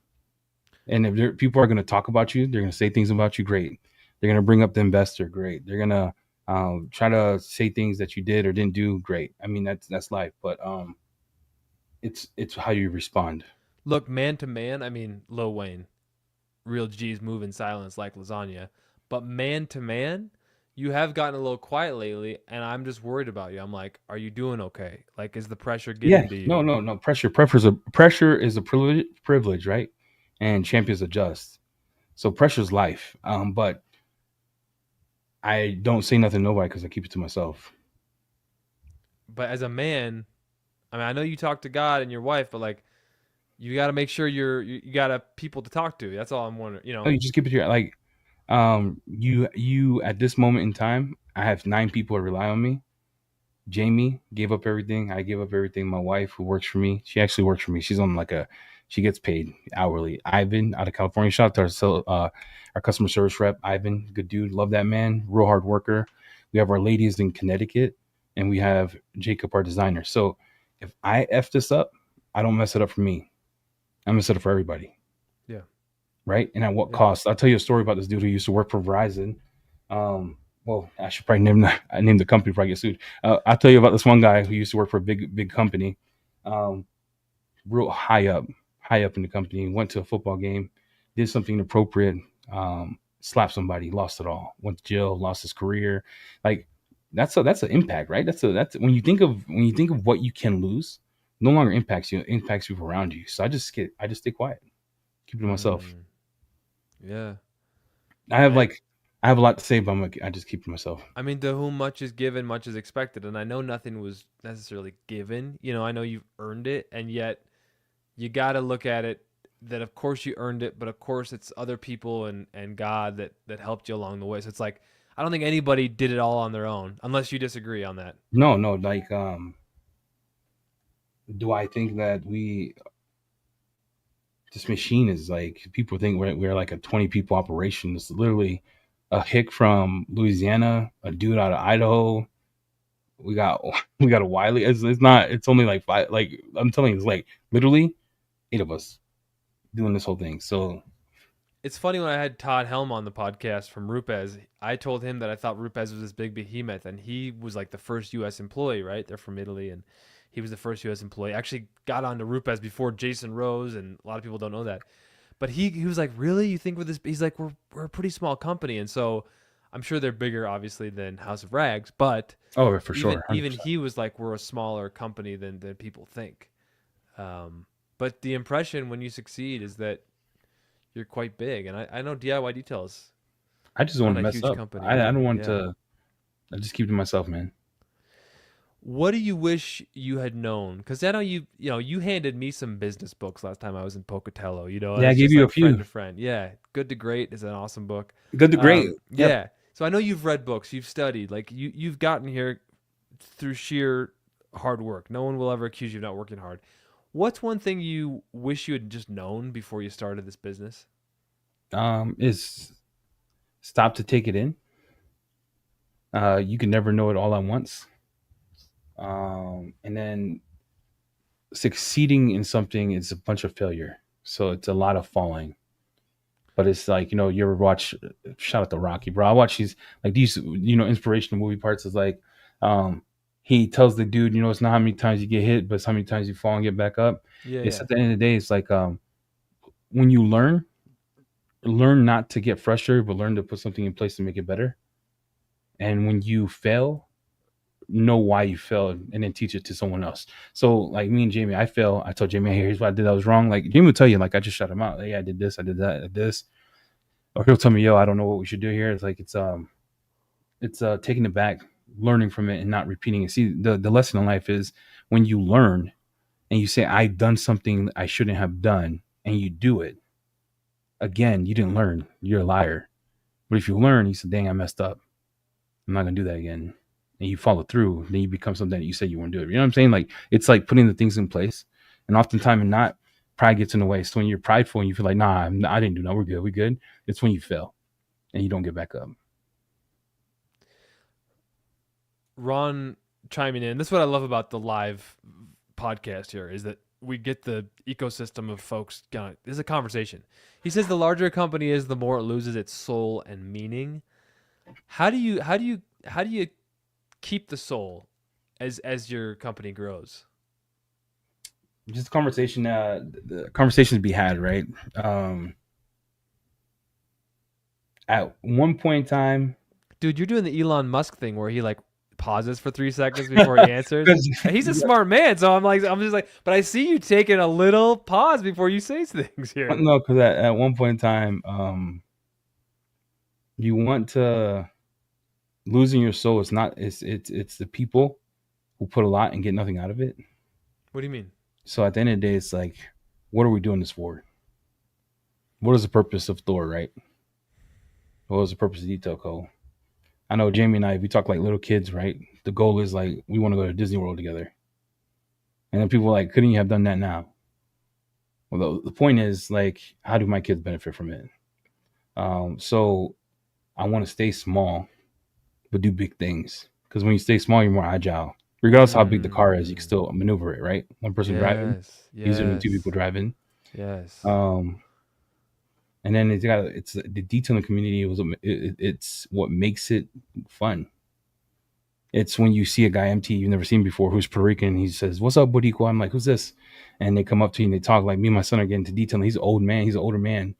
And if people are going to talk about you, they're going to say things about you, great. They're going to bring up the investor, great. They're going to try to say things that you did or didn't do, great. I mean, that's life, but it's how you respond.
Look, man to man, I mean, Lil Wayne, real G's move in silence like lasagna. But man to man, you have gotten a little quiet lately, and I'm just worried about you. I'm like, are you doing okay? Like, is the pressure
Yeah,
getting to you?
no. Pressure is a privilege, right? And champions adjust. So pressure's life. But I don't say nothing to nobody because I keep it to myself.
But as a man, I mean, I know you talk to God and your wife, but like, you got to make sure you got to people to talk to. That's all I'm wondering.
No, you just keep it to your, like, you at this moment in time, I have 9 people that rely on me. Jamie gave up everything. I gave up everything. My wife, who works for me, she actually works for me. She's on like she gets paid hourly. Ivan out of California. Shout out to our customer service rep, Ivan. Good dude. Love that man. Real hard worker. We have our ladies in Connecticut, and we have Jacob, our designer. So if I F this up, I don't mess it up for me. I mess it up for everybody.
Yeah.
Right. And at what
Yeah.
cost? I'll tell you a story about this dude who used to work for Verizon. Well, I should probably name the company before I get sued. I'll tell you about this one guy who used to work for a big company, real high up in the company. Went to a football game, did something inappropriate, slapped somebody, lost it all, went to jail, lost his career. Like, that's an impact, right? That's when you think of what you can lose, no longer impacts you, it impacts people around you. So I just stay quiet, keep it to myself.
Yeah.
I have
And
like I have a lot to say, but I just keep it to myself.
I mean, to whom much is given, much is expected. And I know nothing was necessarily given. You know, I know you've earned it, and yet you got to look at it that, of course, you earned it, but of course, it's other people and God that helped you along the way. So it's like, I don't think anybody did it all on their own, unless you disagree on that.
No, like, do I think that this machine is like, people think we're like a 20 people operation. It's literally a hick from Louisiana, a dude out of Idaho, we got we got a Wiley. It's not. It's only like five. Like I'm telling you, it's like literally 8 of us doing this whole thing. So
It's funny when I had Todd Helm on the podcast from Rupes, I told him that I thought Rupes was this big behemoth, and he was like the first U.S. employee, right? They're from Italy, and he was the first U.S. employee. Actually got onto Rupes before Jason Rose, and a lot of people don't know that. But he was like, really? You think we're this? He's like, we're a pretty small company, and so I'm sure they're bigger, obviously, than House of Rags. But
oh, for sure,
even
100%.
he was like, we're a smaller company than people think. But the impression when you succeed is that you're quite big, and I know DIY Details
I just want
not
to
a
mess
huge
up.
company,
I
but
don't want
yeah.
to. I just keep to myself, man.
What do you wish you had known? Because I know you handed me some business books last time I was in Pocatello.
Yeah, I
It's
gave
just
you a
like friend
few.
to friend. Yeah, Good to Great is an awesome book.
Good to great. Yep.
Yeah. So I know you've read books, you've studied, like you've gotten here through sheer hard work. No one will ever accuse you of not working hard. What's one thing you wish you had just known before you started this business?
Is stop to take it in. You can never know it all at once. And then succeeding in something is a bunch of failure. So it's a lot of falling. But it's like, you ever watch, shout out to Rocky, bro. I watch these, inspirational movie parts. Is like, um, he tells the dude, it's not how many times you get hit, but it's how many times you fall and get back up.
Yeah,
It's
yeah.
at the end of the day, it's like, when you learn not to get frustrated, but learn to put something in place to make it better. And when you fail, know why you failed and then teach it to someone else. So like me and Jamie, I fail. I told Jamie, hey, here's what I did. I was wrong. Like Jamie will tell you, like I just shut him out. Like, yeah, I did this, I did that, I did this. Or he'll tell me, yo, I don't know what we should do here. It's like it's taking it back, learning from it and not repeating it. See, the lesson in life is when you learn and you say, I've done something I shouldn't have done, and you do it again, you didn't learn. You're a liar. But if you learn, you say, dang, I messed up. I'm not gonna do that again. And you follow through, then you become something that you said you wouldn't do it. You know what I'm saying? Like it's like putting the things in place. And oftentimes and not pride gets in the way. So when you're prideful and you feel like, nah, I didn't do that. We're good. We good. It's when you fail and you don't get back up.
Ron chiming in. This is what I love about the live podcast here is that we get the ecosystem of folks. This is a conversation. He says the larger a company is, the more it loses its soul and meaning. How do you keep the soul as your company grows?
Just conversation. The conversations be had, right? At one point in time,
Dude, you're doing the Elon Musk thing where he like pauses for 3 seconds before he answers.
'cause-
He's a smart man, so I'm just like, but I see you taking a little pause before you say things here.
no, because at one point in time, you want to losing your soul. It's not. It's the people who put a lot and get nothing out of it.
What do you mean?
So at the end of the day, it's like, what are we doing this for? What is the purpose of Thor, right? What was the purpose of Detail Co? I know Jamie and I, we talk like little kids, right? The goal is like, we want to go to Disney World together. And then people are like, couldn't you have done that now? Well, the point is like, how do my kids benefit from it? So I want to stay small, but do big things. Because when you stay small, you're more agile. Regardless of how big the car is, you can still maneuver it, right? One person driving,
Yes,
easier than two people
yes,
driving.
yes.
And then it's the detailing community it's what makes it fun. It's when you see a guy MT you've never seen before who's Puerto Rican. He says, "What's up, Borico?" I'm like, "Who's this?" And they come up to you and they talk like me and my son are getting to detailing. He's an old man. He's an older man,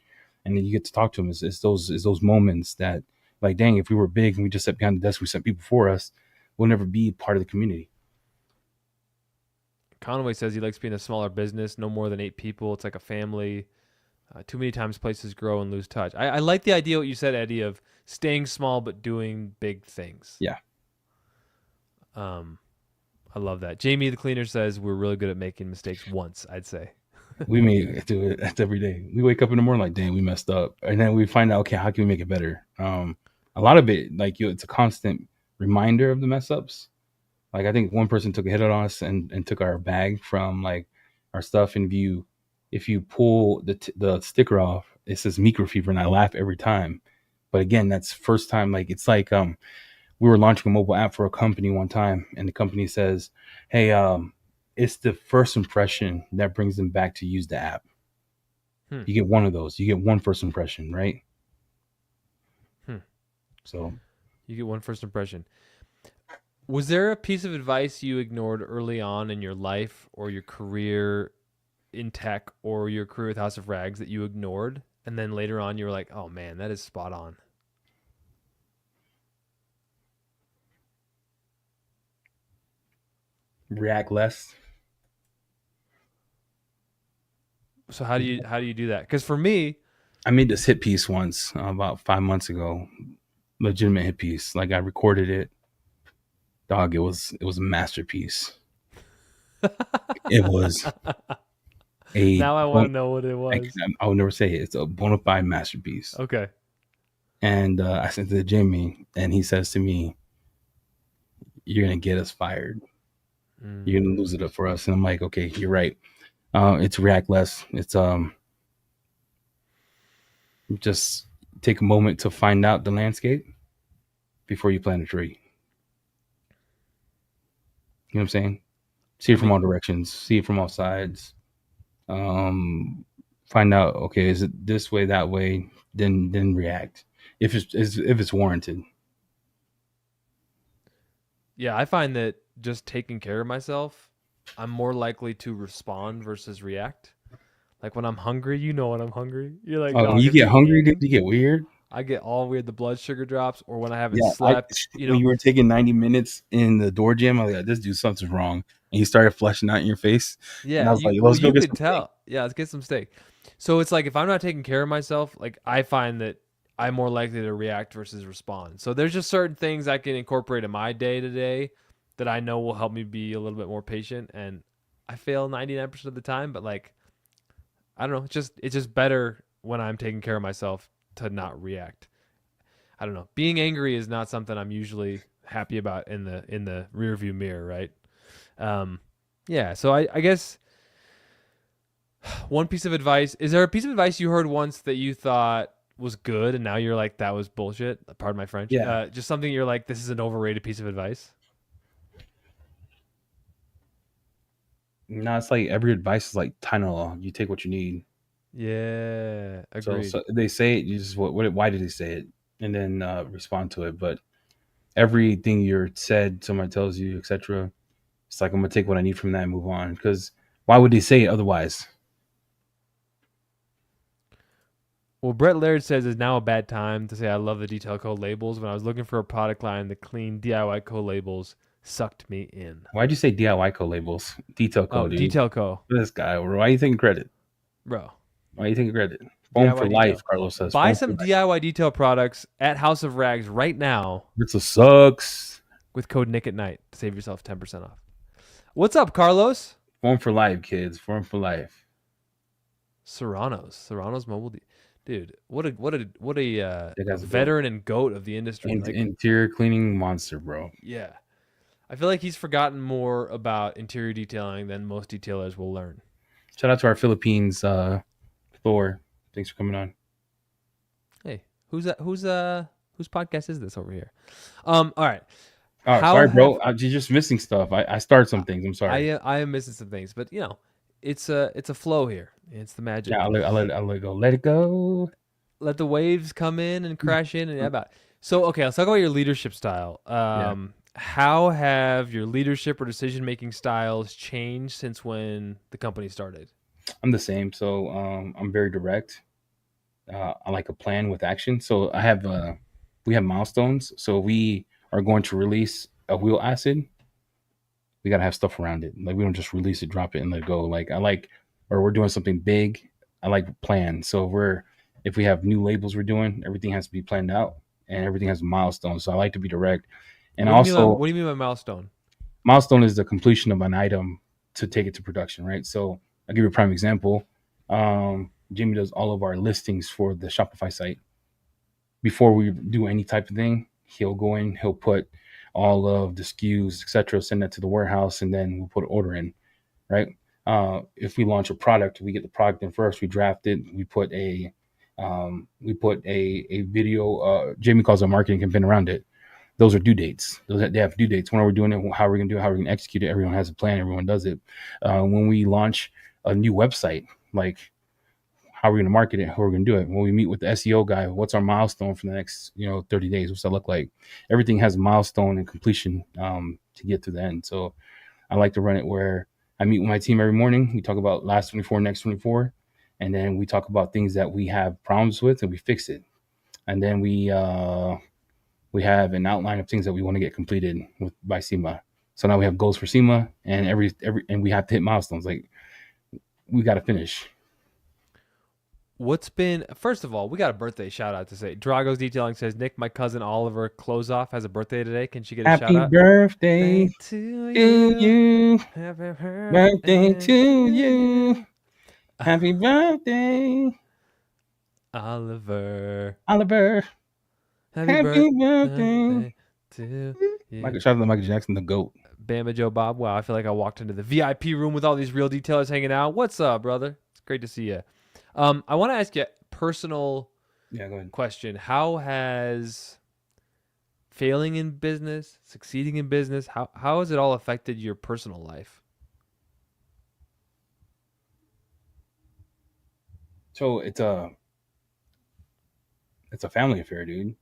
and then you get to talk to him. It's those moments that like, dang, if we were big and we just sat behind the desk, we sent people for us, we'll never be part of the community.
Conway says he likes being a smaller business, no more than 8 people. It's like a family. Too many times places grow and lose touch. I like the idea what you said, Eddie, of staying small but doing big things.
Yeah.
I love that. Jamie the cleaner says we're really good at making mistakes once, I'd say.
We may do it. That's every day. We wake up in the morning like, damn, we messed up, and then we find out, okay, how can we make it better? A lot of it, like it's a constant reminder of the mess ups. Like I think one person took a hit on us and took our bag from like our stuff. And if you pull the sticker off, it says microfiber, and I laugh every time. But again, that's first time. Like it's like we were launching a mobile app for a company one time, and the company says, "Hey, it's the first impression that brings them back to use the app.
Hmm.
You get one of those. You get one first impression, right?"
Hmm.
So
You get one first impression. Was there a piece of advice you ignored early on in your life or your career in tech or your career with House of Rags that you ignored, and then later on you were like, "Oh man, that is spot on"?
react less.
So how do you do that? Because for me,
I made this hit piece once about 5 months ago. Legitimate hit piece. Like I recorded it. Dog, it was a masterpiece. It was a
now I want to know what it was.
I would never say it. It's a bona fide masterpiece.
Okay.
And I sent it to Jimmy, and he says to me, "You're gonna get us fired. You're gonna lose it up for us." And I'm like, "Okay, you're right. It's react less. It's just take a moment to find out the landscape before you plant a tree. You know what I'm saying? See it
I
from
mean,
all directions. See it from all sides. Um, find out, okay, is it this way, that way? Then react if it's warranted.
yeah, I find that just taking care of myself, I'm more likely to respond versus react. Like when I'm hungry, you know when I'm hungry. You're like,
When
dog,
you
have
get
you
hungry, dude,
eaten?
you get weird.
I get all weird. The blood sugar drops, or when I haven't
Yeah, I
slept. You
when
know,
you were taking 90 minutes in the door gym, I was like, this dude something's wrong, and he started flushing out in your face, and
yeah.
I was like,
Well,
let's go
you
get
could
some steak.
tell. Yeah, let's get some steak. So it's like if I'm not taking care of myself, like I find that I'm more likely to react versus respond. So there's just certain things I can incorporate in my day to day that I know will help me be a little bit more patient. And I fail 99% of the time, but like I don't know, it's just better when I'm taking care of myself to not react. I don't know. Being angry is not something I'm usually happy about in the rear view mirror, right? Um, yeah. So I guess one piece of advice. Is there a piece of advice you heard once that you thought was good, and now you're like that was bullshit? Pardon my French.
Yeah,
Just something you're like this is an overrated piece of advice.
no, it's like every advice is like Tylenol. You take what you need.
Yeah,
So,
agreed.
so they say it, you just what why did they say it, and then respond to it. But everything you're said, someone tells you, etc. It's like I'm gonna take what I need from that and move on. Because why would they say it otherwise?
Well, Brett Laird says it's now a bad time to say I love the detail code labels. When I was looking for a product line, the clean DIY code labels sucked me in.
Why'd you say DIY code labels? Detail
Oh,
code, dude.
detail co,
This guy. Why are you taking credit?
bro.
Why are you taking credit? Foam for
DIY detail.
life, Carlos says.
Buy
Foam for
some
life.
DIY detail products at House of Rags right now
This sucks.
with code Nick at Night to save yourself 10% off. What's up, Carlos?
Foam for life, kids. Foam for life.
Serrano's mobile, dude. What a
That guy's a goat.
veteran and goat of the industry. Like,
Interior cleaning monster, bro.
yeah, I feel like he's forgotten more about interior detailing than most detailers will learn.
Shout out to our Philippines, Thor. Thanks for coming on.
Hey, whose podcast is this over here? All right.
Oh,
How
sorry,
have
bro. You're just missing stuff. I started some things. I'm
I
sorry.
I am missing some things, but it's a flow here. It's the magic.
Yeah, I'll let it go. Let it go.
Let the waves come in and crash in and ebb out. So okay, let's talk about your leadership style.
Yeah,
How have your leadership or decision making styles changed since when the company started?
I'm the same. So I'm very direct. I like a plan with action. So we have milestones. So we are going to release a wheel acid. We got to have stuff around it. Like we don't just release it, drop it, and let it go. Like or we're doing something big. I like plan. So if we have new labels we're doing, everything has to be planned out and everything has milestones. So I like to be direct. And also,
What do you mean by milestone?
milestone is the completion of an item to take it to production, right? So I'll give you a prime example. Jimmy does all of our listings for the Shopify site. Before we do any type of thing, he'll go in, he'll put all of the SKUs, etc., send that to the warehouse, and then we'll put an order in, right? If we launch a product, we get the product in first, we draft it, we put a video. Jamie calls it a marketing campaign around it. those are due dates. They have due dates. When are we doing it? How are we going to do it? How are we going to execute it? Everyone has a plan. Everyone does it. When we launch a new website, like how are we going to market it? How are we going to do it? When we meet with the SEO guy, what's our milestone for the next 30 days? What's that look like? Everything has a milestone and completion to get to the end. So I like to run it where I meet with my team every morning. We talk about last 24, next 24, and then we talk about things that we have problems with and we fix it. And then we have an outline of things that we want to get completed by SEMA. So now we have goals for SEMA, and every and we have to hit milestones. Like we got to finish.
What's been, first of all, we got a birthday shout out to say. Drago's Detailing says, Nick, my cousin Oliver Closeoff has a birthday today. Can she get a shout
Happy
out?
birthday
To
to
you.
you.
Happy
Birthday
birthday
to
to
you.
you.
Happy birthday,
Oliver.
Oliver.
Happy
Happy birthday.
birthday to you.
Shout out to Michael Jackson, the GOAT.
Bama Joe Bob. Wow, I feel like I walked into the VIP room with all these real detailers hanging out. What's up, brother? It's great to see you. I want to ask you a personal
Yeah, go ahead.
question. How has failing in business, succeeding in business, how has it all affected your personal life?
So it's a family affair, dude.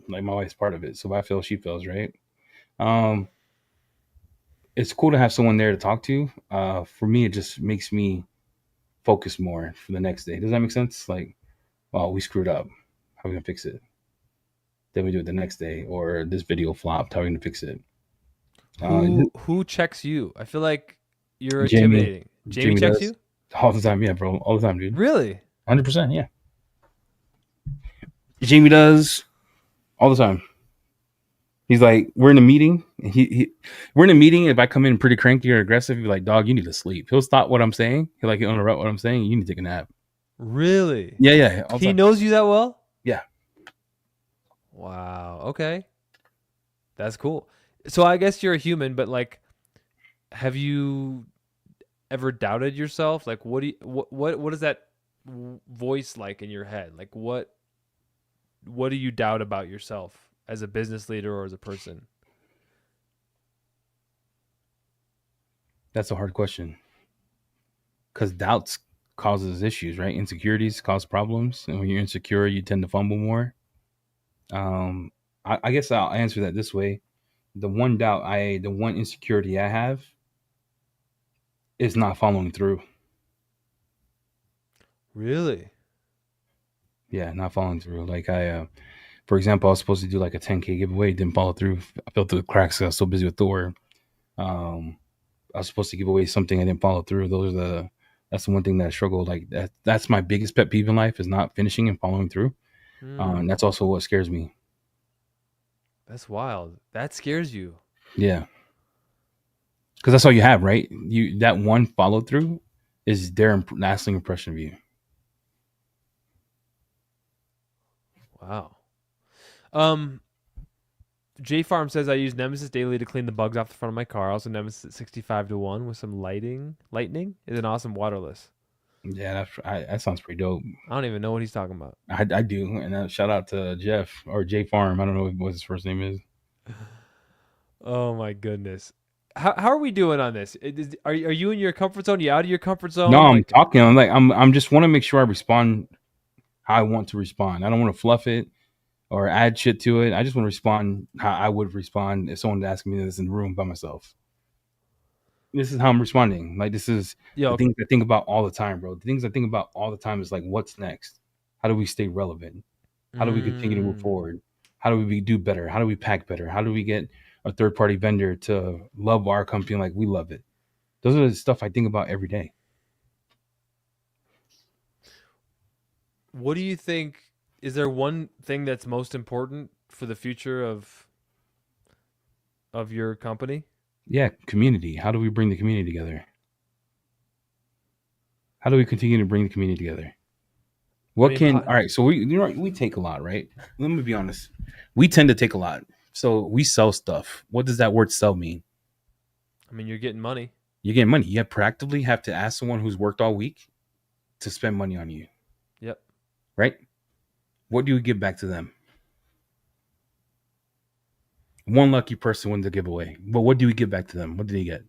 Like my wife's part of it. So if I fail, she fails, right? Um, it's cool to have someone there to talk to. For me, it just makes me focus more for the next day. Does that make sense? Like, oh, we screwed up. How are we gonna fix it? Then we do it the next day, or this video flopped. How are we gonna fix it? Uh,
Who checks you? I feel like you're
Jamie,
intimidating. Jamie
Jamie
checks
does
you?
all the time. Yeah, bro, all the time, dude.
Really?
100%. Yeah, Jamie does all the time. He's like, we're in a meeting. And we're in a meeting. If I come in pretty cranky or aggressive, he'll be like, dog, you need to sleep. He'll stop what I'm saying. He'll interrupt what I'm saying. You need to take a nap.
Really?
Yeah, yeah. All the
He
time.
knows you that well?
Yeah.
Wow. Okay. That's cool. So I guess you're a human, but like, have you ever doubted yourself? Like, what is that voice like in your head? Like, what do you doubt about yourself as a business leader or as a person?
That's a hard question because doubts causes issues, right? Insecurities cause problems, and when you're insecure, you tend to fumble more. Um, I guess I'll answer that this way: the one insecurity I have is not following through.
Really?
Yeah, not following through. Like for example, I was supposed to do like a 10K giveaway, didn't follow through. I fell through the cracks. I was so busy with Thor. Um, I was supposed to give away something, I didn't follow through. That's the one thing that I struggle. Like that's my biggest pet peeve in life is not finishing and following through. And that's also what scares me.
That's wild. That scares you.
Yeah, because that's all you have, right? That one follow through is their lasting impression of you.
Wow. J Farm says I use Nemesis daily to clean the bugs off the front of my car. Also, Nemesis 65-1 with some lightning is an awesome waterless.
Yeah, that sounds pretty dope.
I don't even know what he's talking about.
I do, and shout out to Jeff or J Farm. I don't know what his first name is.
Oh my goodness. How are we doing on this? Are you in your comfort zone? You out of your comfort zone?
No, I'm
Like,
talking. I'm just want to make sure I respond how I want to respond. I don't want to fluff it or add shit to it. I just want to respond how I would respond if someone asked me this in the room by myself. This is how I'm responding. Like this is the
yo,
things I think about all the time, bro. The things I think about all the time is like, what's next? How do we stay relevant? How do we continue to move forward? How do we do better? How do we pack better? How do we get a third party vendor to love our company like we love it? Those are the stuff I think about every day.
what do you think? Is there one thing that's most important for the future of your company?
Yeah, community. How do we bring the community together? How do we continue to bring the community together? All right, so we take a lot, right? Let me be honest. We tend to take a lot. So we sell stuff. What does that word sell mean?
I mean, you're getting money.
You're getting money. You proactively have to ask someone who's worked all week to spend money on you.
Yep.
Right? What do you give back to them? One lucky person wins the giveaway. But what do we give back to them? What did they get?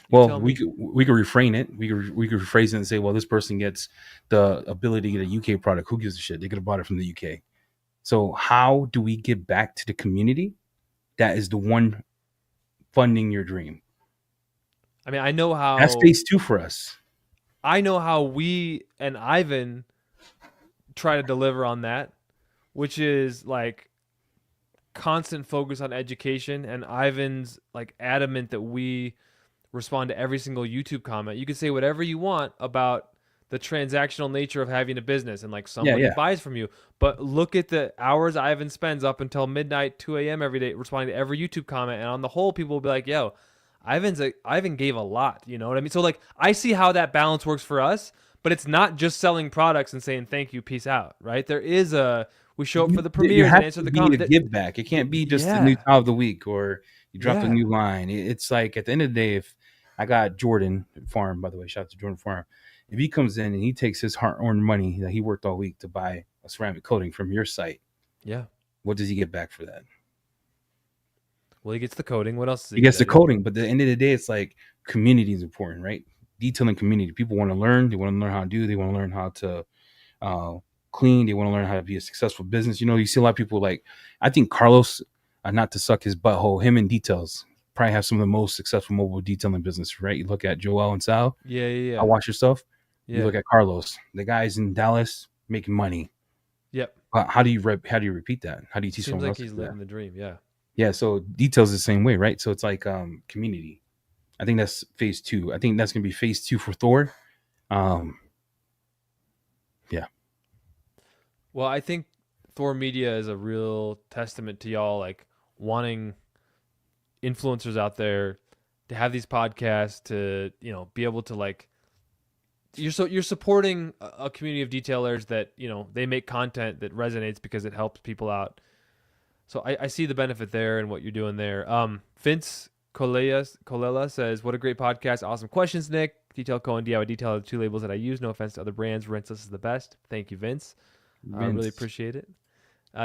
You
Well,
tell me.
we could refrain it. We could rephrase it and say, well, this person gets the ability to get a UK product. Who gives a shit? They could have bought it from the UK. So how do we give back to the community? That is the one funding your dream.
I mean, I know
That's
how
phase two for us.
we and Ivan try to deliver on that, which is like constant focus on education, and Ivan's like adamant that we respond to every single YouTube comment. You can say whatever you want about the transactional nature of having a business and like
Yeah,
somebody
yeah.
buys from you, but look at the hours Ivan spends up until midnight, 2 a.m. every day responding to every YouTube comment, and on the whole, people will be like, "Yo, Ivan gave a lot." You know what I mean? So like, I see how that balance works for us, but it's not just selling products and saying thank you, peace out, right? There is a we show up for the
There
premieres and
has
answer
to
the
be a
comment.
give back. It can't be just the new
Yeah,
top of the week or you dropped a
yeah,
new line. It's like at the end of the day, if I got Jordan Farm, by the way, shout out to Jordan Farm. If he comes in and he takes his hard earned money that he worked all week to buy a ceramic coating from your site,
yeah.
what does he get back for that?
Well, he gets the coding. What else does
He
he get,
gets the
Eddie?
coating, but at the end of the day, it's like community is important, right? Detailing community. People want to learn. They want to learn how to do. They want to learn how to uh, clean. They want to learn how to be a successful business. You know, you see a lot of people like, I think Carlos, not to suck his butthole, him in details probably have some of the most successful mobile detailing business, right? You look at Joel and Sal,
Yeah, yeah,
I
yeah,
watch yourself. You
yeah.
look at Carlos, the guy's in Dallas making money.
Yep.
How do you repeat that? How do you teach
Seems
someone
like
else to
he's
do that?
living the dream. Yeah.
Yeah, so details the same way, right? So it's like community. I think that's phase two. I think that's gonna be phase two for Thor. Um, yeah.
Well, I think Thor Media is a real testament to y'all like wanting influencers out there to have these podcasts to, be able to like you're supporting a community of detailers that, they make content that resonates because it helps people out. So I see the benefit there and what you're doing there. Vince Colela says, "What a great podcast! Awesome questions, Nick. Detail Co and DIY Detail are the two labels that I use. No offense to other brands. Rentless is the best. Thank you, Vince. Really
Vince.
appreciate it."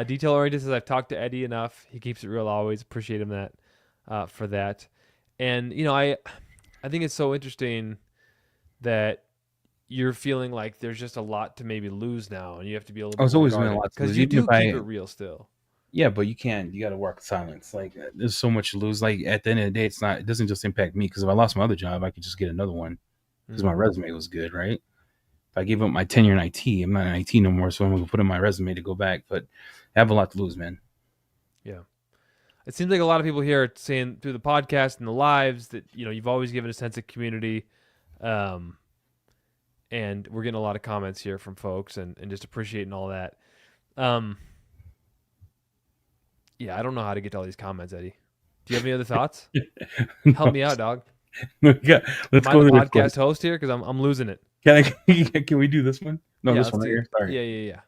Detail Oriented says, "I've talked to Eddie enough. He keeps it real. Always appreciate him for that." And I think it's so interesting that you're feeling like there's just a lot to maybe lose now, and you have to be a little
Oh,
bit
it's
more
always been a
guarded
lot to
because
lose.
you
Even if
do keep
I
it real still.
Yeah, but you can't. You got to work in silence. Like there's so much to lose. Like at the end of the day, it's not. It doesn't just impact me because if I lost my other job, I could just get another one because my
Mm,
resume was good, right? If I gave up my tenure in IT, I'm not in IT no more, so I'm gonna put in my resume to go back. But I have a lot to lose, man.
yeah. It seems like a lot of people here are saying through the podcast and the lives that you've always given a sense of community, um, and we're getting a lot of comments here from folks and just appreciating all that. Um, yeah, I don't know how to get to all these comments, Eddie. Do you have any other thoughts? Help
No,
me out, dog.
yeah, let's
Am I
go
the
to this one.
podcast host here? Because I'm losing it.
Can we do this one? No,
Yeah,
this
let's
one right
do.
here. Sorry.
Yeah, yeah, yeah.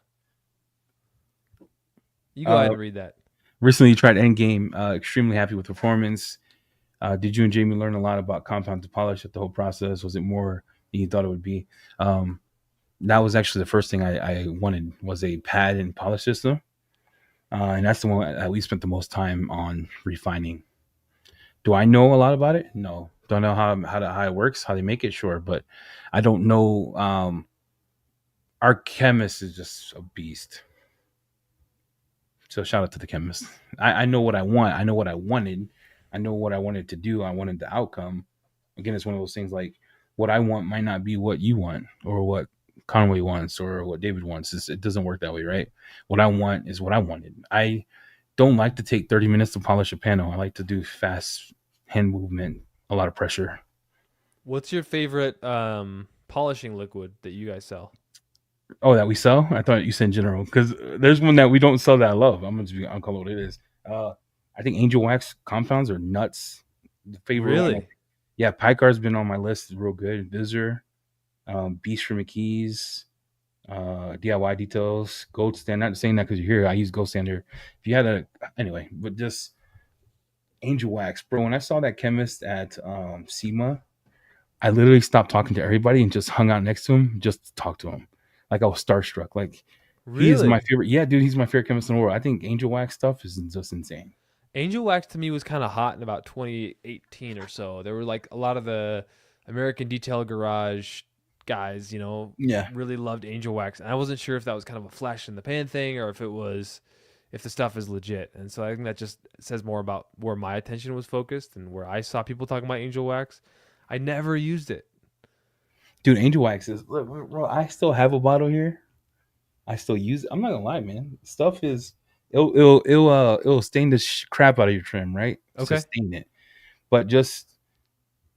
You go ahead
Uh,
and read that.
Recently tried Endgame. Extremely happy with performance. Did you and Jamie learn a lot about compound to polish at the whole process? Was it more than you thought it would be? That was actually the first thing I wanted was a pad and polish system, and that's the one that we spent the most time on refining. Do I know a lot about it? No. Don't know how it works, how they make it, sure, but I don't know. Our chemist is just a beast. So shout out to the chemist. I know what I want. I know what I wanted. I know what I wanted to do. I wanted the outcome. Again, it's one of those things like what I want might not be what you want or what Conway wants or what David wants. It doesn't work that way, right? What I want is what I wanted. I don't like to take 30 minutes to polish a panel. I like to do fast hand movement, a lot of pressure.
What's your favorite polishing liquid that you guys sell?
Oh, that we sell? I thought you said general because there's one that we don't sell that I love. I'm gonna just be uncall what it is. I think Angel Wax compounds are nuts. The favorite one,
Really?
yeah, Picar's been on my list. Real good. Visor, Beast for McKees, DIY details, Gold Standard. Not saying that because you're here. I use Gold Standard. If you had anyway, but just Angel Wax, bro. When I saw that chemist at SEMA, I literally stopped talking to everybody and just hung out next to him just to talk to him. Like I was starstruck. Like He is my
Really?
favorite. Yeah, dude, he's my favorite chemist in the world. I think Angel Wax stuff is just insane.
Angel Wax to me was kind of hot in about 2018 or so. There were like a lot of the American Detail Garage guys,
Yeah.
really loved Angel Wax. And I wasn't sure if that was kind of a flash in the pan thing or if the stuff is legit. And so I think that just says more about where my attention was focused and where I saw people talking about Angel Wax. I never used it.
Dude, Angel Wax is look, bro. I still have a bottle here. I still use it. I'm not gonna lie, man. Stuff is it'll stain the crap out of your trim, right?
Okay.
Sustain it, but just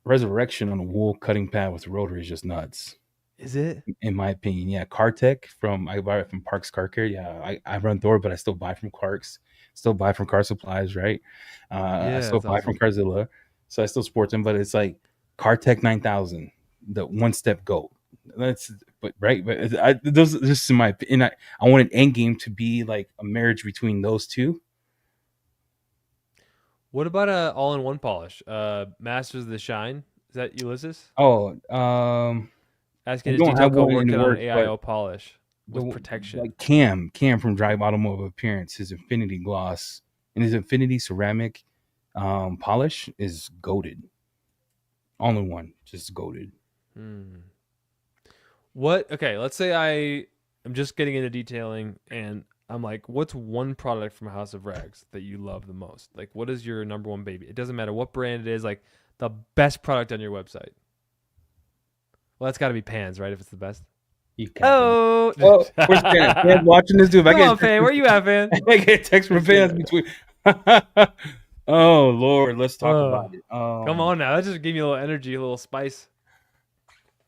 resurrection on a wool cutting pad with a rotary is just nuts,
Is it?
in my opinion. Yeah, Cartech I buy it from Parks Car Care. Yeah, I run Thor, but I still buy from Clark's. Still buy from Car Supplies, right? I
Yeah,
still
that's
buy from
awesome.
Carzilla, so I still support them. But it's like Cartech 9000, the one step goat. That's but right, but those just in my opinion. I want an end game to be like a marriage between those two.
What about a all-in-one polish? Masters of the Shine. Is that Ulysses?
Oh, I
Asking his
don't
detail
have
code
one in the
working on an
works, but
AIO polish with
the
protection.
like Cam from Drive Automotive Appearance, his Infinity Gloss and his Infinity Ceramic polish is goaded. All in one, just goaded.
Hmm. What? Okay, let's say I am just getting into detailing, and I'm like, what's one product from House of Rags that you love the most? Like, what is your number one baby? It doesn't matter what brand it is. Like, the best product on your website. Well, that's got to be Pans, right? If it's the best.
You capping?
Oh,
Oh, where's Pan? Pan watching this dude. If I
come
get a
on,
text
Pan. Where you at, Pan?
I get a text from
Just
Pans
kidding.
between. Oh Lord, let's talk about
Oh,
it.
come on now. That just gave me a little energy, a little spice.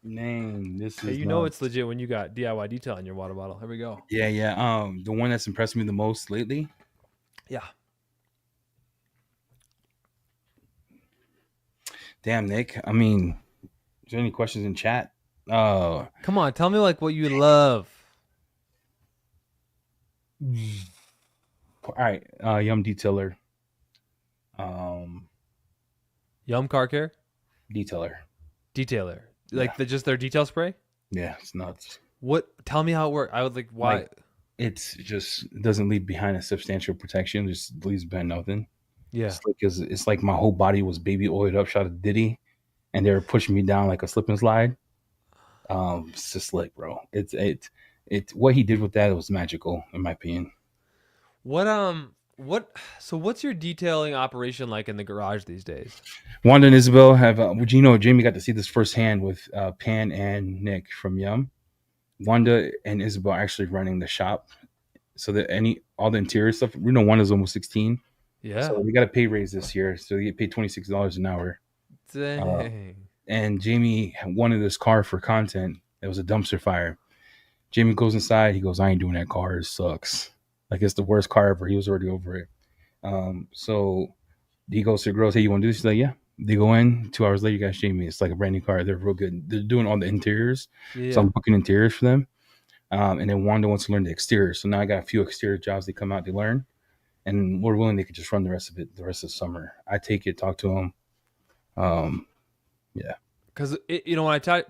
Name this
Hey,
is
you know it's
nuts.
legit when you got DIY detail in your water bottle. Here we go.
Yeah, yeah. The one that's impressed me the most lately.
Yeah.
Damn, Nick. I mean, is there any questions in chat?
Come on, tell me like what you love.
All right. Yum Detailer. Um,
Yum Car Care
Detailer.
Detailer.
Yeah,
Like just their detail spray?
yeah. It's nuts.
What? Tell me how it works. I would like why.
Like it's just it doesn't leave behind a substantial protection. Just leaves behind nothing.
Yeah.
It's like my whole body was baby oiled up, shot of Diddy, and they were pushing me down like a slip and slide. It's just like, bro, it's what he did with that was magical in my opinion.
What so what's your detailing operation like in the garage these days?
Wanda and Isabel have, would you know, Jamie got to see this firsthand with Pan and Nick from Yum. Wanda and Isabel are actually running the shop, so that all the interior stuff. We know Wanda's almost 16, so
Yeah.
we got a pay raise this year, so they get paid $26 an hour. Uh,
Dang.
and Jamie wanted this car for content. It was a dumpster fire. Jamie goes inside. He goes, "I ain't doing that car. It sucks. Like it's the worst car ever." He was already over it. So he goes to the girls, "Hey, you want to do this?" She's like, "Yeah." They go in. 2 hours later, you guys, Jamie. It's like a brand new car. They're real good. They're doing all the interiors, so
Yeah.
I'm booking interiors for them. And then Wanda wants to learn the exterior. So now I got a few exterior jobs they come out to learn, and Lord willing, they could just run the rest of it the rest of the summer. I take it, talk to them. Yeah.
Because when I talk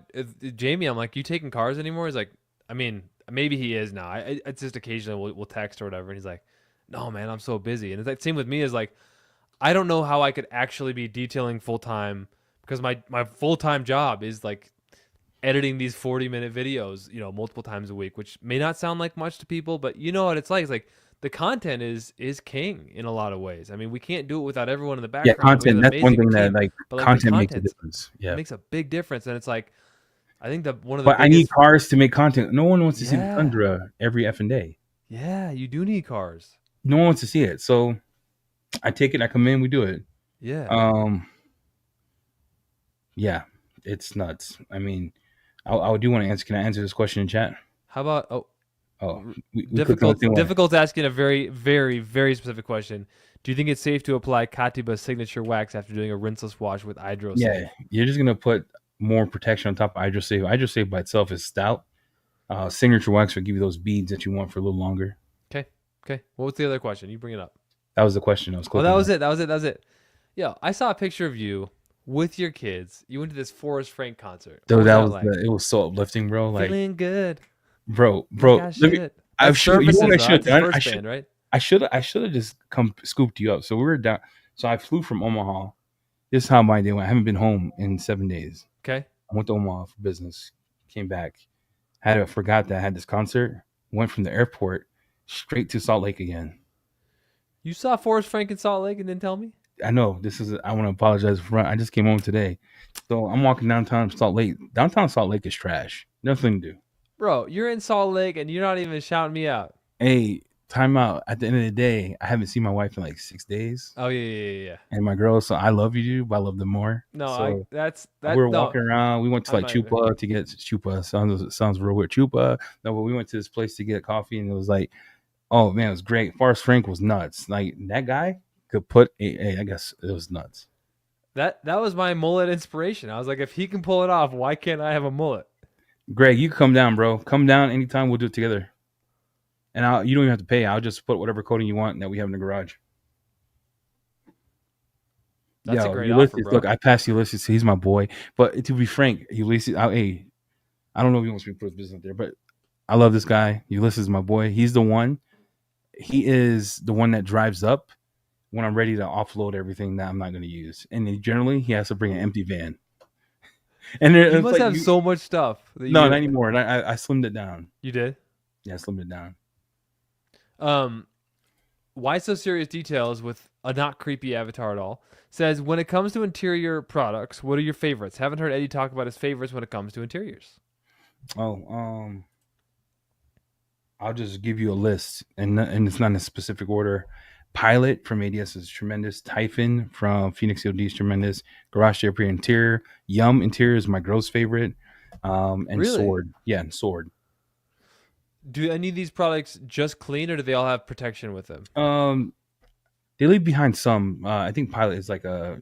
Jamie, I'm like, you taking cars anymore? He's like, I mean, maybe he is now. It's just occasionally we'll text or whatever, and he's like, no, man, I'm so busy. And it's like same with me is like, I don't know how I could actually be detailing full time because my full time job is like editing these 40-minute videos, multiple times a week, which may not sound like much to people, but you know what it's like. It's like the content is king in a lot of ways. I mean, we can't do it without everyone in the
Yeah,
background. We have
content.
an
That's one
amazing
thing that
team,
like
but like the
content makes a
content
difference. Yeah.
makes a big difference. And it's like, I think that one of the
But I need
biggest,
cars to make content. No one wants to see the
yeah,
Tundra every effing day.
yeah, you do need cars.
No one wants to see it. So I take it. I come in. We do it.
Yeah.
Um, yeah, it's nuts. I mean, I do want to answer. Can I answer this question in chat?
How about,
Oh, we clicked on the thing.
difficult asking a very, very, very specific question. Do you think it's safe to apply Katiba's signature wax after doing a rinseless wash with Hydro
Yeah,
Save?
you're just gonna put more protection on top of Hydro Save. Hydro Save by itself is stout. Signature wax will give you those beads that you want for a little longer.
Okay. Okay. What was the other question? You bring it up.
That was the question I was
Oh,
clicking
that
on.
was it. That was it. That was it. Yeah, I saw a picture of you with your kids. You went to this Forrest Frank concert. What
Dude,
was
that
that
was
like?
it was so uplifting, bro. Like,
Feeling good.
bro,
Like I
look at,
should.
I
That's
should. You know what
Surfaces
I
though.
should
That's his
have done?
first band, right?
I should have just come scooped you up. So we were down. So I flew from Omaha. This is how my day went. I haven't been home in 7 days.
Okay.
I went to Omaha for business. Came back. Forgot that I had this concert. Went from the airport straight to Salt Lake again.
You saw Forrest Frank in Salt Lake and didn't tell me?
I know this is. I want to apologize for. I just came home today, so I'm walking downtown Salt Lake. Downtown Salt Lake is trash. Nothing to do.
Bro, you're in Salt Lake and you're not even shouting me out.
Hey, time out. At the end of the day, I haven't seen my wife in like 6 days,
Oh yeah.
and my girls. So I love you, but I love them more.
No,
So
that
we were
no.
walking around. We went to
I'm
like
not even.
Chupa to get Chupa. Sounds real weird. Chupa. No, but we went to this place to get coffee, and it was like, oh man, it was great. Forrest Frank was nuts. Like that guy could put I guess it was nuts.
That was my mullet inspiration. I was like, if he can pull it off, why can't I have a mullet?
Greg, you come down, bro. Come down anytime. We'll do it together. And you don't even have to pay. I'll just put whatever coating you want that we have in the garage.
That's a
Yo,
great offer,
Ulysses.
bro.
Look, I passed Ulysses. He's my boy. But to be frank, Ulysses, I don't know if he wants me to put his business out there, but I love this guy. Ulysses is my boy. He's the one. He is the one that drives up when I'm ready to offload everything that I'm not going to use. And then generally, he has to bring an empty van. And
You
it's
must
like,
have so much stuff that
no, not anymore. And I slimmed it down.
You did?
Yeah, I slimmed it down.
Why So Serious Details with a not creepy avatar at all says, when it comes to interior products, what are your favorites? Haven't heard Eddie talk about his favorites when it comes to interiors.
Oh, I'll just give you a list, and it's not in a specific order. Pilot from ADS is tremendous. Typhon from Phoenix COD is tremendous. Garage Therapy Interior. Yum Interior is my girl's favorite. And
Really?
Sword. Yeah, and Sword.
Do any of these products just clean, or do they all have protection with them?
They leave behind some. I think Pilot is like a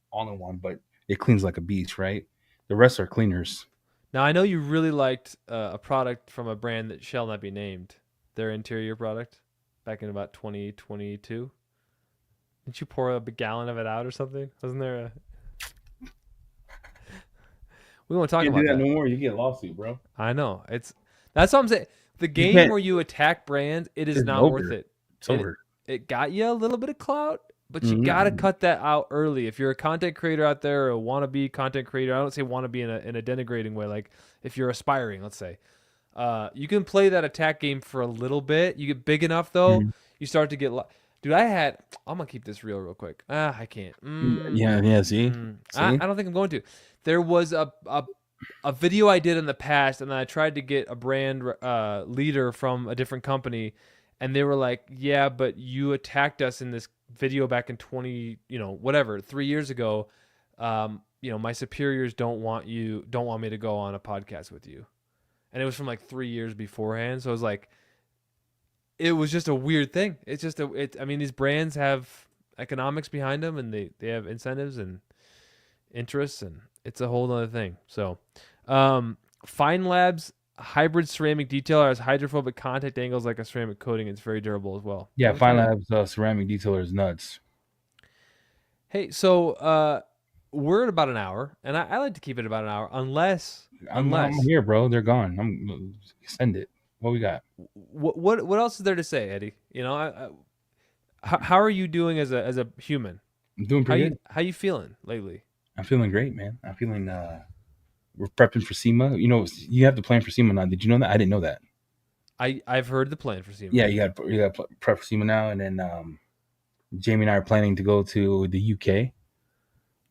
all-in-one, but it cleans like a beach, right? The rest are cleaners.
Now, I know you really liked a product from a brand that shall not be named, their interior product, back in about 2022. Didn't you pour a big gallon of it out or something? Wasn't there a... We won't talk
You
about
can't do
that.
that no more. You get a lawsuit, bro.
I know. That's what I'm saying. The game where you attack brands, it is
It's
not
over.
worth it.
It's over.
It got you a little bit of clout, but you got to cut that out early. If you're a content creator out there or a wannabe content creator, I don't say wannabe in a denigrating way. Like if you're aspiring, let's say, you can play that attack game for a little bit. You get big enough though, you start to get. Dude, I'm gonna keep this real quick. I can't.
Yeah. See?
I don't think I'm going to. There was a video I did in the past, and I tried to get a brand leader from a different company, and they were like, "Yeah, but you attacked us in this video back in 3 years ago. My superiors don't want me to go on a podcast with you." And it was from like 3 years beforehand, so it was like, it was just a weird thing. It's just I mean, these brands have economics behind them, and they have incentives and interests, and it's a whole other thing. So, Fine Labs hybrid ceramic detailer has hydrophobic contact angles like a ceramic coating. It's very durable as well.
Yeah, Fine Labs ceramic detailer is nuts.
Hey, so we're at about an hour, and I like to keep it about an hour, unless
I'm here, bro. They're gone. I'm extend it. What we got?
What else is there to say, Eddie? How are you doing as a human?
I'm doing pretty good.
How you feeling lately?
I'm feeling great, man. I'm feeling. We're prepping for SEMA. You have to plan for SEMA now. Did you know that? I didn't know that.
I've heard the plan for SEMA.
Yeah, you got to prep for SEMA now, and then Jamie and I are planning to go to the UK.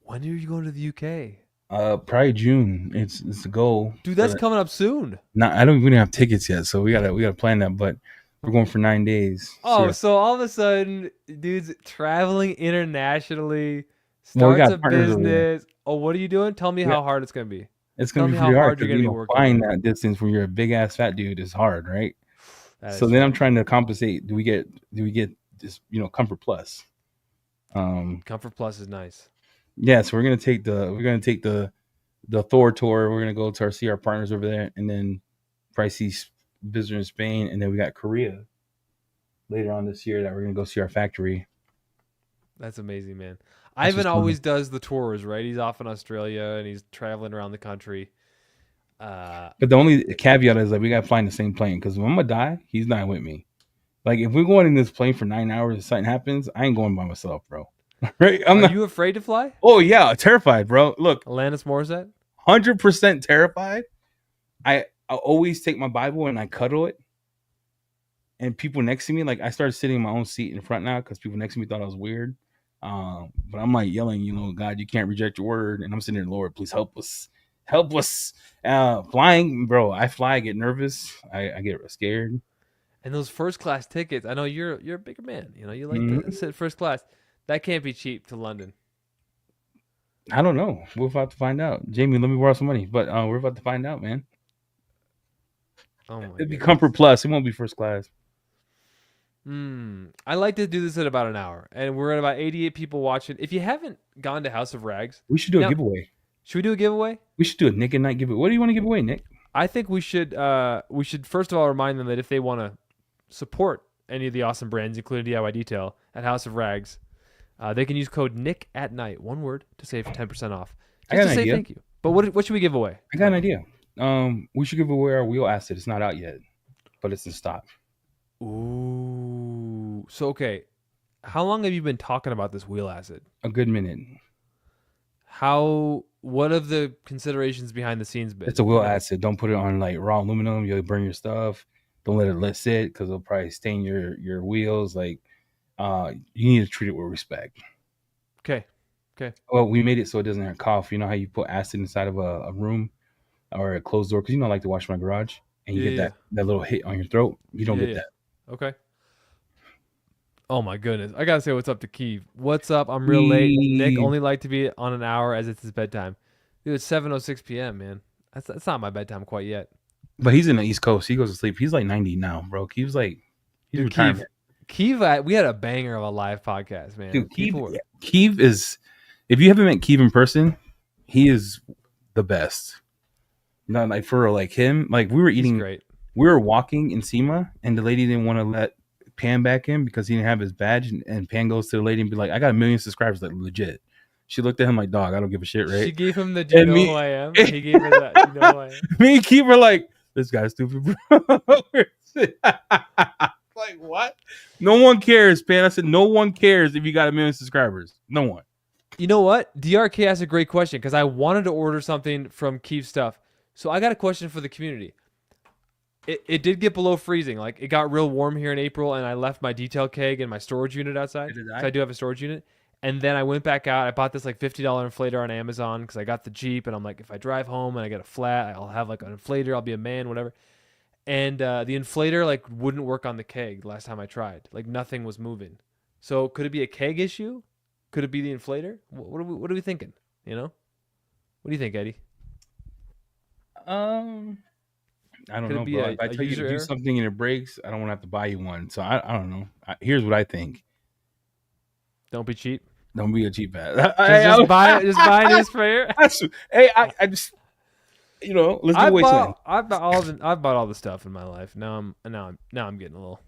When are you going to the UK?
Probably June. It's the goal.
Dude, that's coming up soon.
I don't even have tickets yet, so we gotta plan that. But we're going for 9 days.
Oh, so all of a sudden, dude's traveling internationally, starts a business. Oh, what are you doing? Tell me how hard it's gonna be.
It's gonna be pretty hard. You're gonna be working. Flying that distance when you're a big ass fat dude is hard, right? So then I'm trying to compensate. Do we get this? Comfort Plus.
Comfort Plus is nice.
Yeah, so we're gonna take the Thor tour. We're gonna go see our partners over there, and then probably see visitor in Spain, and then we got Korea later on this year that we're gonna go see our factory.
That's amazing, man. Ivan always does the tours, right? He's off in Australia and he's traveling around the country.
But the only caveat is like we gotta fly in the same plane because when I'm gonna die, he's not with me. Like if we're going in this plane for 9 hours and something happens, I ain't going by myself, bro. Right? I'm
Are
not.
you afraid to fly?
Oh yeah, terrified, bro. Look,
Alanis Morissette?
100% terrified. I always take my Bible and I cuddle it. And people next to me, like I started sitting in my own seat in front now because people next to me thought I was weird. But I'm like yelling, God, you can't reject your word. And I'm sitting there, Lord, please help us. Help us. Flying, bro. I fly, I get nervous. I get scared.
And those first class tickets, I know you're a bigger man. You like to
Mhm.
sit first class. That can't be cheap to London.
I don't know. We're about to find out. Jamie, let me borrow some money. But we're about to find out, man.
Oh my
It'll be
goodness.
Comfort Plus. It won't be first class.
I like to do this at about an hour, and we're at about 88 people watching. If you haven't gone to House of Rags,
We should do a
now
giveaway.
should we do a giveaway?
We should do a Nick and Night giveaway. What do you want to give away, Nick?
I think we should. We should first of all remind them that if they want to support any of the awesome brands, including DIY Detail at House of Rags, they can use code Nick at Night, one word, to save 10% off.
I
Just
got
to
an
say
idea.
thank you. But what should we give away?
I got an idea. We should give away our wheel acid. It's not out yet, but it's in stock.
Ooh. So okay, how long have you been talking about this wheel acid?
A good minute.
What have the considerations behind the scenes been?
It's a wheel acid. Don't put it on like raw aluminum. You'll burn your stuff. Don't let it sit because it'll probably stain your wheels. Like, you need to treat it with respect.
Okay.
Well, we made it so it doesn't cough. You know how you put acid inside of a room or a closed door? Because I like to wash my garage, and you get that little hit on your throat. You don't get that.
Okay. Oh my goodness. I gotta say what's up to Keeve. What's up? I'm real late. Nick only like to be on an hour as it's his bedtime. Dude, it's 7:06 p.m., man. That's not my bedtime quite yet.
But he's in the East Coast. He goes to sleep. He's like 90 now, bro. He's retirement.
Keeve, we had a banger of a live podcast, man.
Dude, Keeve is, if you haven't met Keeve in person, he is the best. Not like for real, like him. Like we were eating,
great.
We were walking in SEMA, and the lady didn't want to let Pan back in because he didn't have his badge. And Pan goes to the lady and be like, "I got 1 million subscribers, like legit." She looked at him like, "Dog, I don't give a shit, right?"
She gave him the "Do you know who I am?" He gave her that. "Do you know who I am?"
Me and Keeve were like, "This guy's stupid, bro." Like what? No one cares, Pan. I said, no one cares if you got 1 million subscribers. No one.
You know what? DRK asked a great question because I wanted to order something from Keeve's stuff. So I got a question for the community. It did get below freezing. Like it got real warm here in April, and I left my detail keg and my storage unit outside. So I do have a storage unit. And then I went back out. I bought this like $50 inflator on Amazon because I got the Jeep, and I'm like, if I drive home and I get a flat, I'll have like an inflator. I'll be a man, whatever. And the inflator like wouldn't work on the keg last time I tried. Like nothing was moving. So could it be a keg issue? Could it be the inflator? What are we thinking? You know? What do you think, Eddie?
I don't know, bro. If I tell you to do something and it breaks, I don't want to have to buy you one. So I don't know. Here's what I think.
Don't be cheap.
Don't be a cheap ass.
Just buy a new sprayer.
Hey, I just let's do wasteland.
I've bought all the stuff in my life. Now I'm getting a little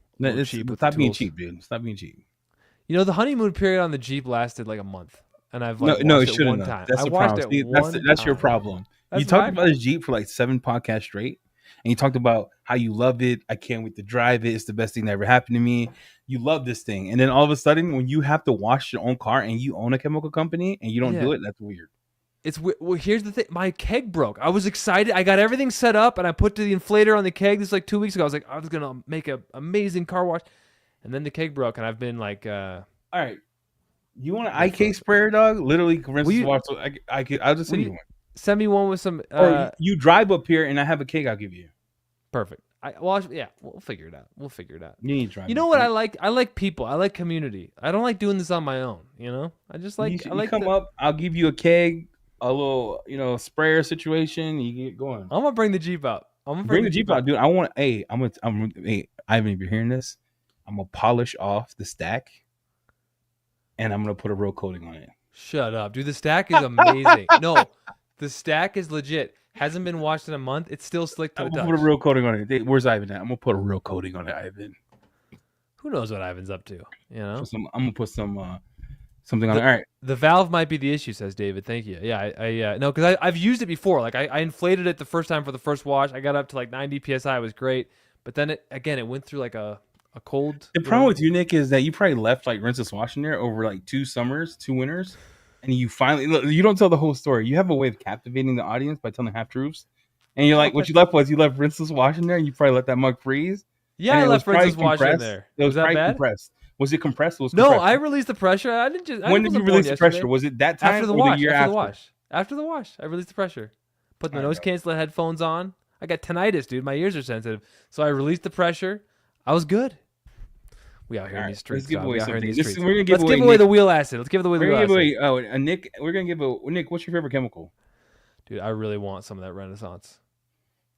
cheap.
Stop being cheap, dude. Stop being cheap.
The honeymoon period on the Jeep lasted like a month, and I've
no, it shouldn't.
Time.
That's the problem. That's your problem. You talked about this Jeep for like 7 podcasts straight, and you talked about how you love it. I can't wait to drive it. It's the best thing that ever happened to me. You love this thing, and then all of a sudden, when you have to wash your own car and you own a chemical company and you don't do it, that's weird.
Well, here's the thing. My keg broke. I was excited. I got everything set up, and I put the inflator on the keg. This like 2 weeks ago. I was like, I was gonna make an amazing car wash, and then the keg broke, and I've been like, all
right. You want an IK sprayer, dog? Literally, rinse water. So I'll just send you one.
Send me one with some.
Or you drive up here, and I have a keg. I'll give you.
Perfect. We'll figure it out.
You need to drive.
You know what I like? I like people. I like community. I don't like doing this on my own. I just like.
You come up. I'll give you a keg. A little, sprayer situation. You get going.
I'm gonna bring the Jeep out. I'm gonna
bring the Jeep out, dude. I want. Hey, hey, Ivan, if you're hearing this, I'm gonna polish off the stack, and I'm gonna put a real coating on it.
Shut up, dude. The stack is amazing. No, the stack is legit. Hasn't been washed in a month. It's still slick to the touch.
I'm gonna put a real coating on it. Where's Ivan at? I'm gonna put a real coating on it, Ivan.
Who knows what Ivan's up to?
I'm gonna put some something on it. All right.
The valve might be the issue, says David. Thank you. Yeah, no, because I've used it before. Like I inflated it the first time for the first wash. I got up to like 90 psi. It was great, but then it went through like a cold.
The problem with you, Nick, is that you probably left like rinseless wash in there over like 2 summers, 2 winters, and you finally look, you don't tell the whole story. You have a way of captivating the audience by telling half truths, and you're like, what you left was you left rinseless wash in there, and you probably let that mug freeze.
Yeah, I left rinseless wash in there.
It was
that
probably
bad?
compressed. Was it compressed?
No, I released the pressure. I didn't just.
When did you release the pressure? Was it that time
after the
or
wash?
the year
after the wash. After the wash, I released the pressure. Put the noise canceling headphones on. I got tinnitus, dude. My ears are sensitive, so I released the pressure. I was good. We out here in these streets.
Let's give away something.
Let's give away the wheel acid. Let's give away the wheel acid.
Nick. We're gonna give a Nick. What's your favorite chemical?
Dude, I really want some of that Renaissance.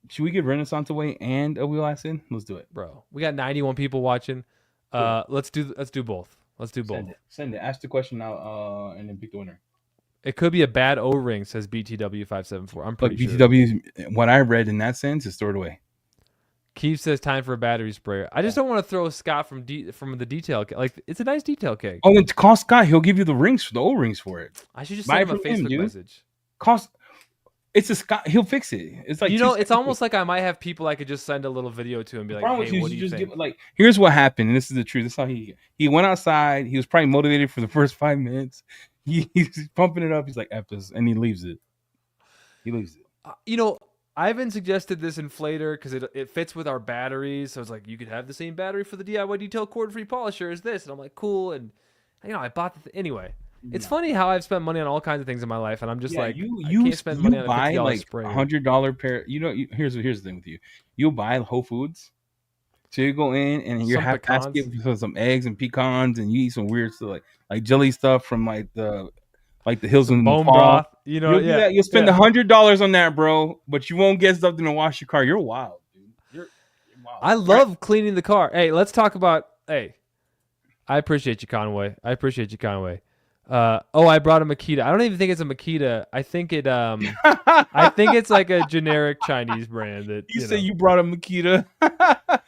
Should we give Renaissance away and a wheel acid? Let's do it,
bro. We got 91 people watching. Let's do both. Let's do both.
Send it. Ask the question now, and then pick the winner.
It could be a bad O-ring, says BTW574. I'm pretty sure.
BTW, what I read in that sense, is stored away.
Keith says time for a battery sprayer. I just don't want to throw Scott from the detail keg. Like, it's a nice detail keg.
Oh, then call Scott. He'll give you the O-rings for it.
I should just send him a Facebook message.
It's a Scott. He'll fix it. It's like,
it's almost like I might have people I could just send a little video to and be like, hey, what do you think?
Here's what happened, and this is the truth. This is how he went outside. He was probably motivated for the first 5 minutes. He's pumping it up. He's like, F this, and he leaves it.
Ivan suggested this inflator because it fits with our batteries. So it's like, you could have the same battery for the DIY detail cord-free polisher as this. And I'm like, cool. And, I bought anyway. It's funny how I've spent money on all kinds of things in my life, and I'm just I can't spend money on a $50
like
spray.
$100 pair. Here's the thing with you. You'll buy Whole Foods, so you go in and you have basket with some eggs and pecans, and you eat some weird stuff like jelly stuff from like the hills and
bone broth.
You'll spend $100 on that, bro, but you won't get something to wash your car. You're wild, dude. You're wild.
I love cleaning the car. Hey, let's talk about. Hey, I appreciate you, Conway. I brought a Makita. I don't even think it's a Makita. I think it. I think it's like a generic Chinese brand. That
you say you brought a Makita.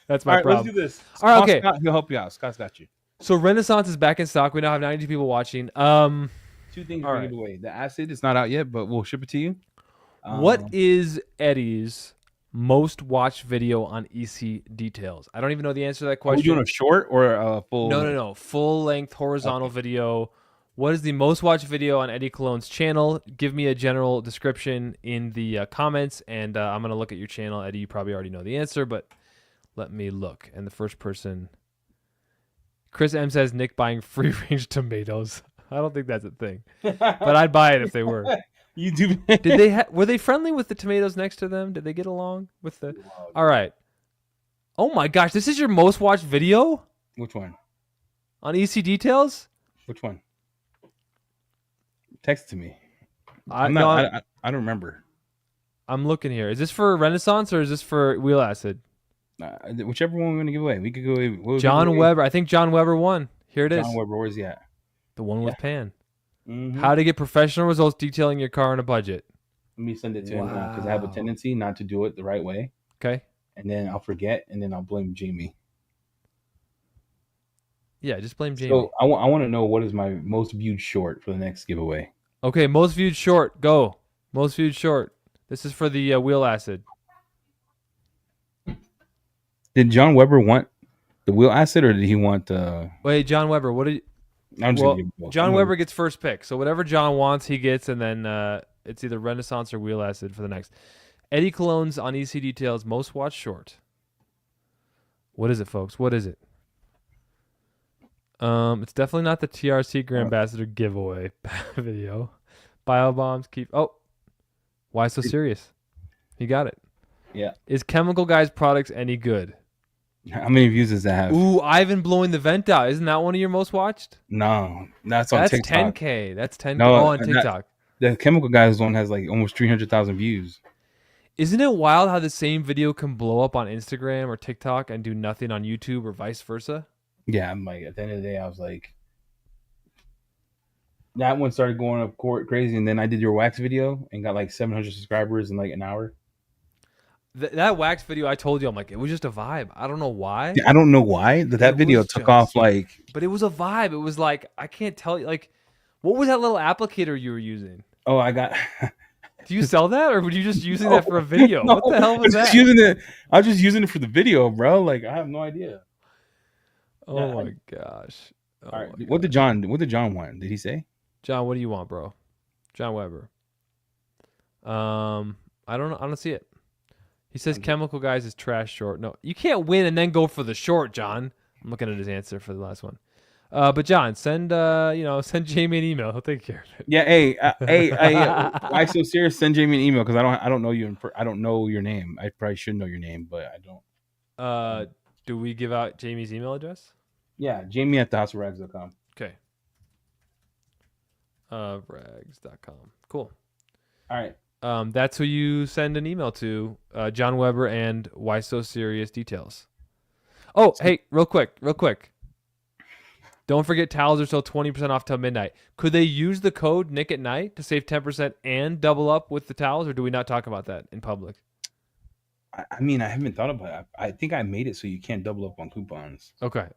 That's my problem.
Let's do this.
All right, okay.
Scott, he'll help you out. Scott's got you.
So Renaissance is back in stock. We now have 90 people watching.
2 things we're giving away. The acid is not out yet, but we'll ship it to you.
What is Eddie's most watched video on EC Details? I don't even know the answer to that question.
Are we doing a short or a full?
No. Full length horizontal video. What is the most watched video on Eddie Cologne's channel? Give me a general description in the comments, and I'm going to look at your channel. Eddie, you probably already know the answer, but let me look. And the first person, Chris M says, Nick buying free-range tomatoes. I don't think that's a thing, but I'd buy it if they were.
You do?
Were they friendly with the tomatoes next to them? Did they get along with the? All right. Oh my gosh, this is your most watched video?
Which one?
On EC Details?
Which one? Text it to me. I don't remember.
I'm looking here. Is this for Renaissance or is this for Wheel Acid?
Whichever one we're going to give away. We could go away.
John Weber. I think John Weber won. Here it is.
John Weber, where's he at?
The one with Pan.
Mm-hmm.
How to get professional results detailing your car on a budget.
Let me send it to him because I have a tendency not to do it the right way.
Okay.
And then I'll forget, and then I'll blame Jamie.
Yeah, just blame Jamie.
So I want to know what is my most viewed short for the next giveaway.
Okay, most viewed short. Go. Most viewed short. This is for the Wheel Acid.
Did John Weber want the Wheel Acid, or did he want
Wait, John Weber, what did John Weber gets first pick. So whatever John wants, he gets, and then it's either Renaissance or Wheel Acid for the next. Eddie Cologne's on EC Details most watched short. What is it, folks? What is it? It's definitely not the TRC Grand Ambassador giveaway video. Biobombs keep. Oh, why so serious? He got it.
Yeah.
Is Chemical Guy's products any good?
How many views does that have?
Ooh, Ivan blowing the vent out. Isn't that one of your most watched?
No, that's on TikTok.
10K. That's 10K.
No,
on TikTok.
The Chemical Guy's one has like almost 300,000 views.
Isn't it wild how the same video can blow up on Instagram or TikTok and do nothing on YouTube or vice versa?
Yeah, I'm like, at the end of the day, I was like, that one started going up crazy, and then I did your wax video and got like 700 subscribers in like an hour.
That wax video, I told you, I'm like, it was just a vibe. I don't know why.
I don't know why that video took off like.
But it was a vibe. It was like, I can't tell you, like, What was that little applicator you were using?
Oh, I got.
Do you sell that, or were you just using
No,
that for a video?
no,
What the hell
I'm
was
just
that?
using it. I'm just using it for the video, bro. Like I have no idea.
Oh
Yeah.
my gosh.
All
Oh
right.
my
What did
gosh.
John want? Did he say?
John, what do you want, bro? John Weber. I don't know. I don't see it. He says Chemical Guys is trash short. No, you can't win and then go for the short, John. I'm looking at his answer for the last one. But John, send send Jamie an email. He'll take care of it.
Yeah. Why so serious? Send Jamie an email because I don't know you. I don't know your name. I probably should know your name, but I don't.
Do we give out Jamie's email address?
Yeah, Jamie at thehouseofrags.com.
Okay. Rags.com. Cool.
All right.
That's who you send an email to, John Weber and Why So Serious Details. Oh, hey, real quick. Don't forget towels are still 20% off till midnight. Could they use the code Nick at Night to save 10% and double up with the towels, or do we not talk about that in public?
I mean, I haven't thought about it. I think I made it so you can't double up on coupons.
Okay.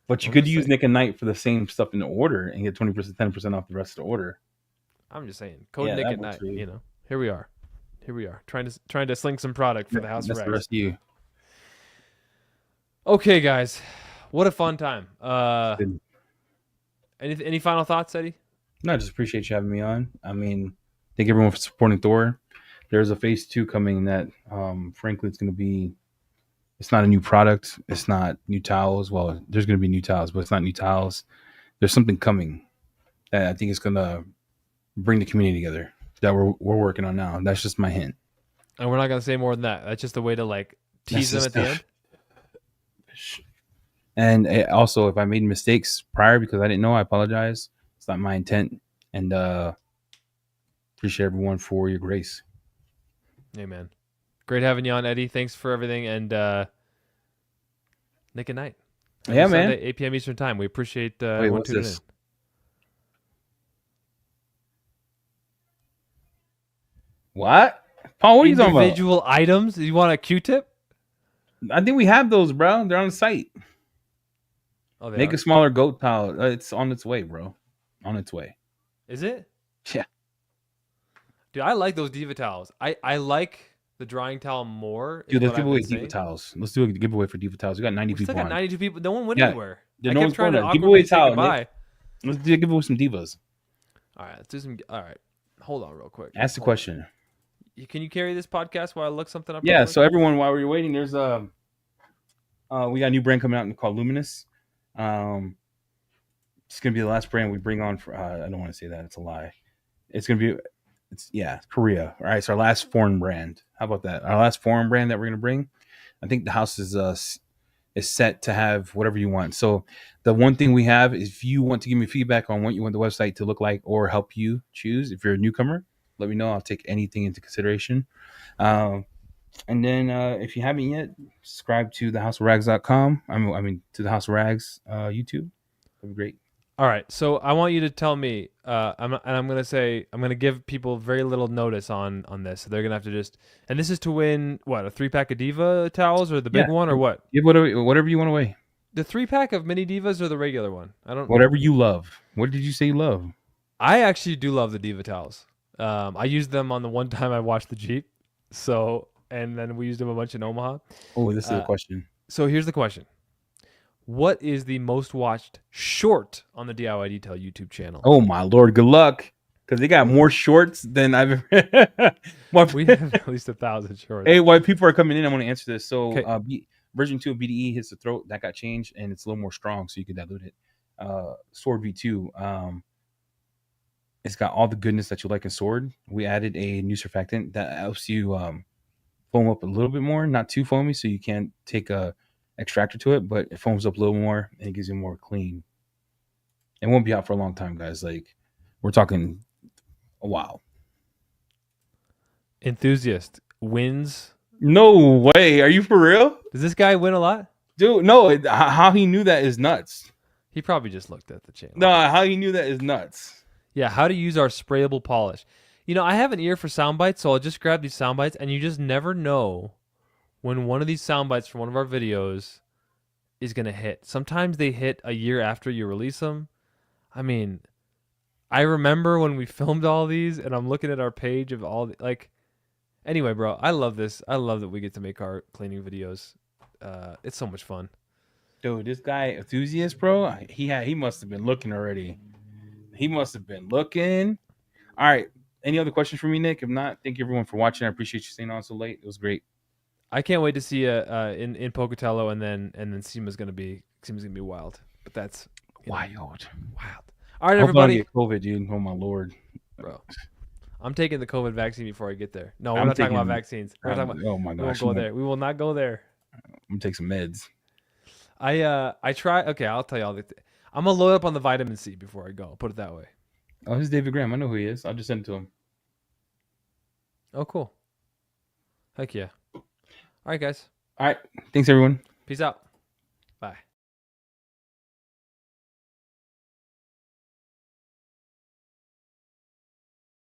But you could use Nick and Night for the same stuff in the order and get 20%, 10% off the rest of the order.
I'm just saying, code Nick at Night. Here we are, trying to sling some product for the House of Rags.
That's the rest of you.
Okay, guys, what a fun time. Any final thoughts, Eddie?
No, I just appreciate you having me on. I mean, thank everyone for supporting Thor. There's a phase 2 coming that, frankly, it's going to be. It's not a new product. It's not new towels. Well, there's going to be new towels, but it's not new towels. There's something coming that I think is going to bring the community together that we're working on now. That's just my hint.
And we're not going to say more than that. That's just a way to like tease them at the end.
And also, if I made mistakes prior because I didn't know, I apologize. It's not my intent. And appreciate everyone for your grace.
Amen. Great having you on, Eddie. Thanks for everything. And Nick at Night.
Yeah, man.
Sunday, 8 p.m. Eastern Time. We appreciate
everyone tuning in. What? Paul, what are you talking about?
Individual items? You want a Q-tip?
I think we have those, bro. They're on the site.
Oh,
Make a smaller goat towel. It's on its way, bro. On its way.
Is it?
Yeah.
Dude, I like those Diva towels. I like the drying towel more.
Dude, let's give away Diva towals. Let's do a giveaway for Diva towels. We got 90 people.
Still got 92 people. No one went anywhere.
I kept trying to awkwardly say goodbye. Let's give away some Divas.
All right, let's do some. All right, hold on real quick.
Ask the question.
Can you carry this podcast while I look something up?
Yeah. So everyone, while we're waiting, there's we got a new brand coming out called Luminous. It's gonna be the last brand we bring on for. I don't want to say that. It's a lie. It's gonna be. Korea. All right. It's our last foreign brand. How about that? Our last foreign brand that we're gonna bring. I think the house is set to have whatever you want. So the one thing we have is if you want to give me feedback on what you want the website to look like or help you choose, if you're a newcomer, let me know. I'll take anything into consideration. And then if you haven't yet, subscribe to thehouseofrags.com. I mean to the House of Rags YouTube. That'd be great.
All right. So I want you to tell me, I'm going to give people very little notice on this. So they're going to have to just, and this is to win, what, a 3-pack of Diva towels or the big one or what?
Give whatever you want away.
The 3-pack of mini Divas or the regular one?
Whatever you love. What did you say you love?
I actually do love the Diva towels. I used them on the one time I washed the Jeep. So, and then we used them a bunch in Omaha.
Oh, this is a question.
So here's the question. What is the most watched short on the DIY Detail YouTube channel?
Oh my Lord, good luck. Because they got more shorts than I've ever.
We have at least 1,000 shorts.
Hey, while people are coming in, I want to answer this. So
okay.
Version 2 of BDE hits the throat. That got changed, and it's a little more strong, so you can dilute it. Sword V2, it's got all the goodness that you like in Sword. We added a new surfactant that helps you foam up a little bit more, not too foamy, so you can't take a extractor to it, but it foams up a little more and it gives you more clean. It won't be out for a long time, guys. Like, we're talking a while.
Enthusiast wins.
No way. Are you for real?
Does this guy win a lot?
Dude, no. How he knew that is nuts.
He probably just looked at the channel.
No, how he knew that is nuts.
Yeah, how to use our sprayable polish. You know, I have an ear for sound bites, so I'll just grab these sound bites, and you just never know when one of these sound bites from one of our videos is going to hit. Sometimes they hit a year after you release them. I mean, I remember when we filmed all these, and I'm looking at our page of all like. Anyway, bro, I love this. I love that we get to make our cleaning videos. It's so much fun.
Dude, this guy enthusiast, bro. He must have been looking already. He must have been looking. All right. Any other questions for me, Nick? If not, thank you everyone for watching. I appreciate you staying on so late. It was great.
I can't wait to see you in Pocatello, and then SEMA's gonna be wild. But that's
Wild.
wild. All right,
I hope I don't
everybody.
get COVID, dude. Oh my lord.
Bro, I'm taking the COVID vaccine before I get there. No, we're
I'm
not talking about
taking.
vaccines. We're talking about.
Oh my
We won't
gosh.
go there. We will not go there.
I'm gonna take some meds.
I try. Okay, I'll tell you all. I'm gonna load up on the vitamin C before I go. I'll put it that way.
Oh, this is David Graham. I know who he is. I'll just send it to him.
Oh, cool. Heck yeah. All right, guys.
All right. Thanks, everyone.
Peace out. Bye.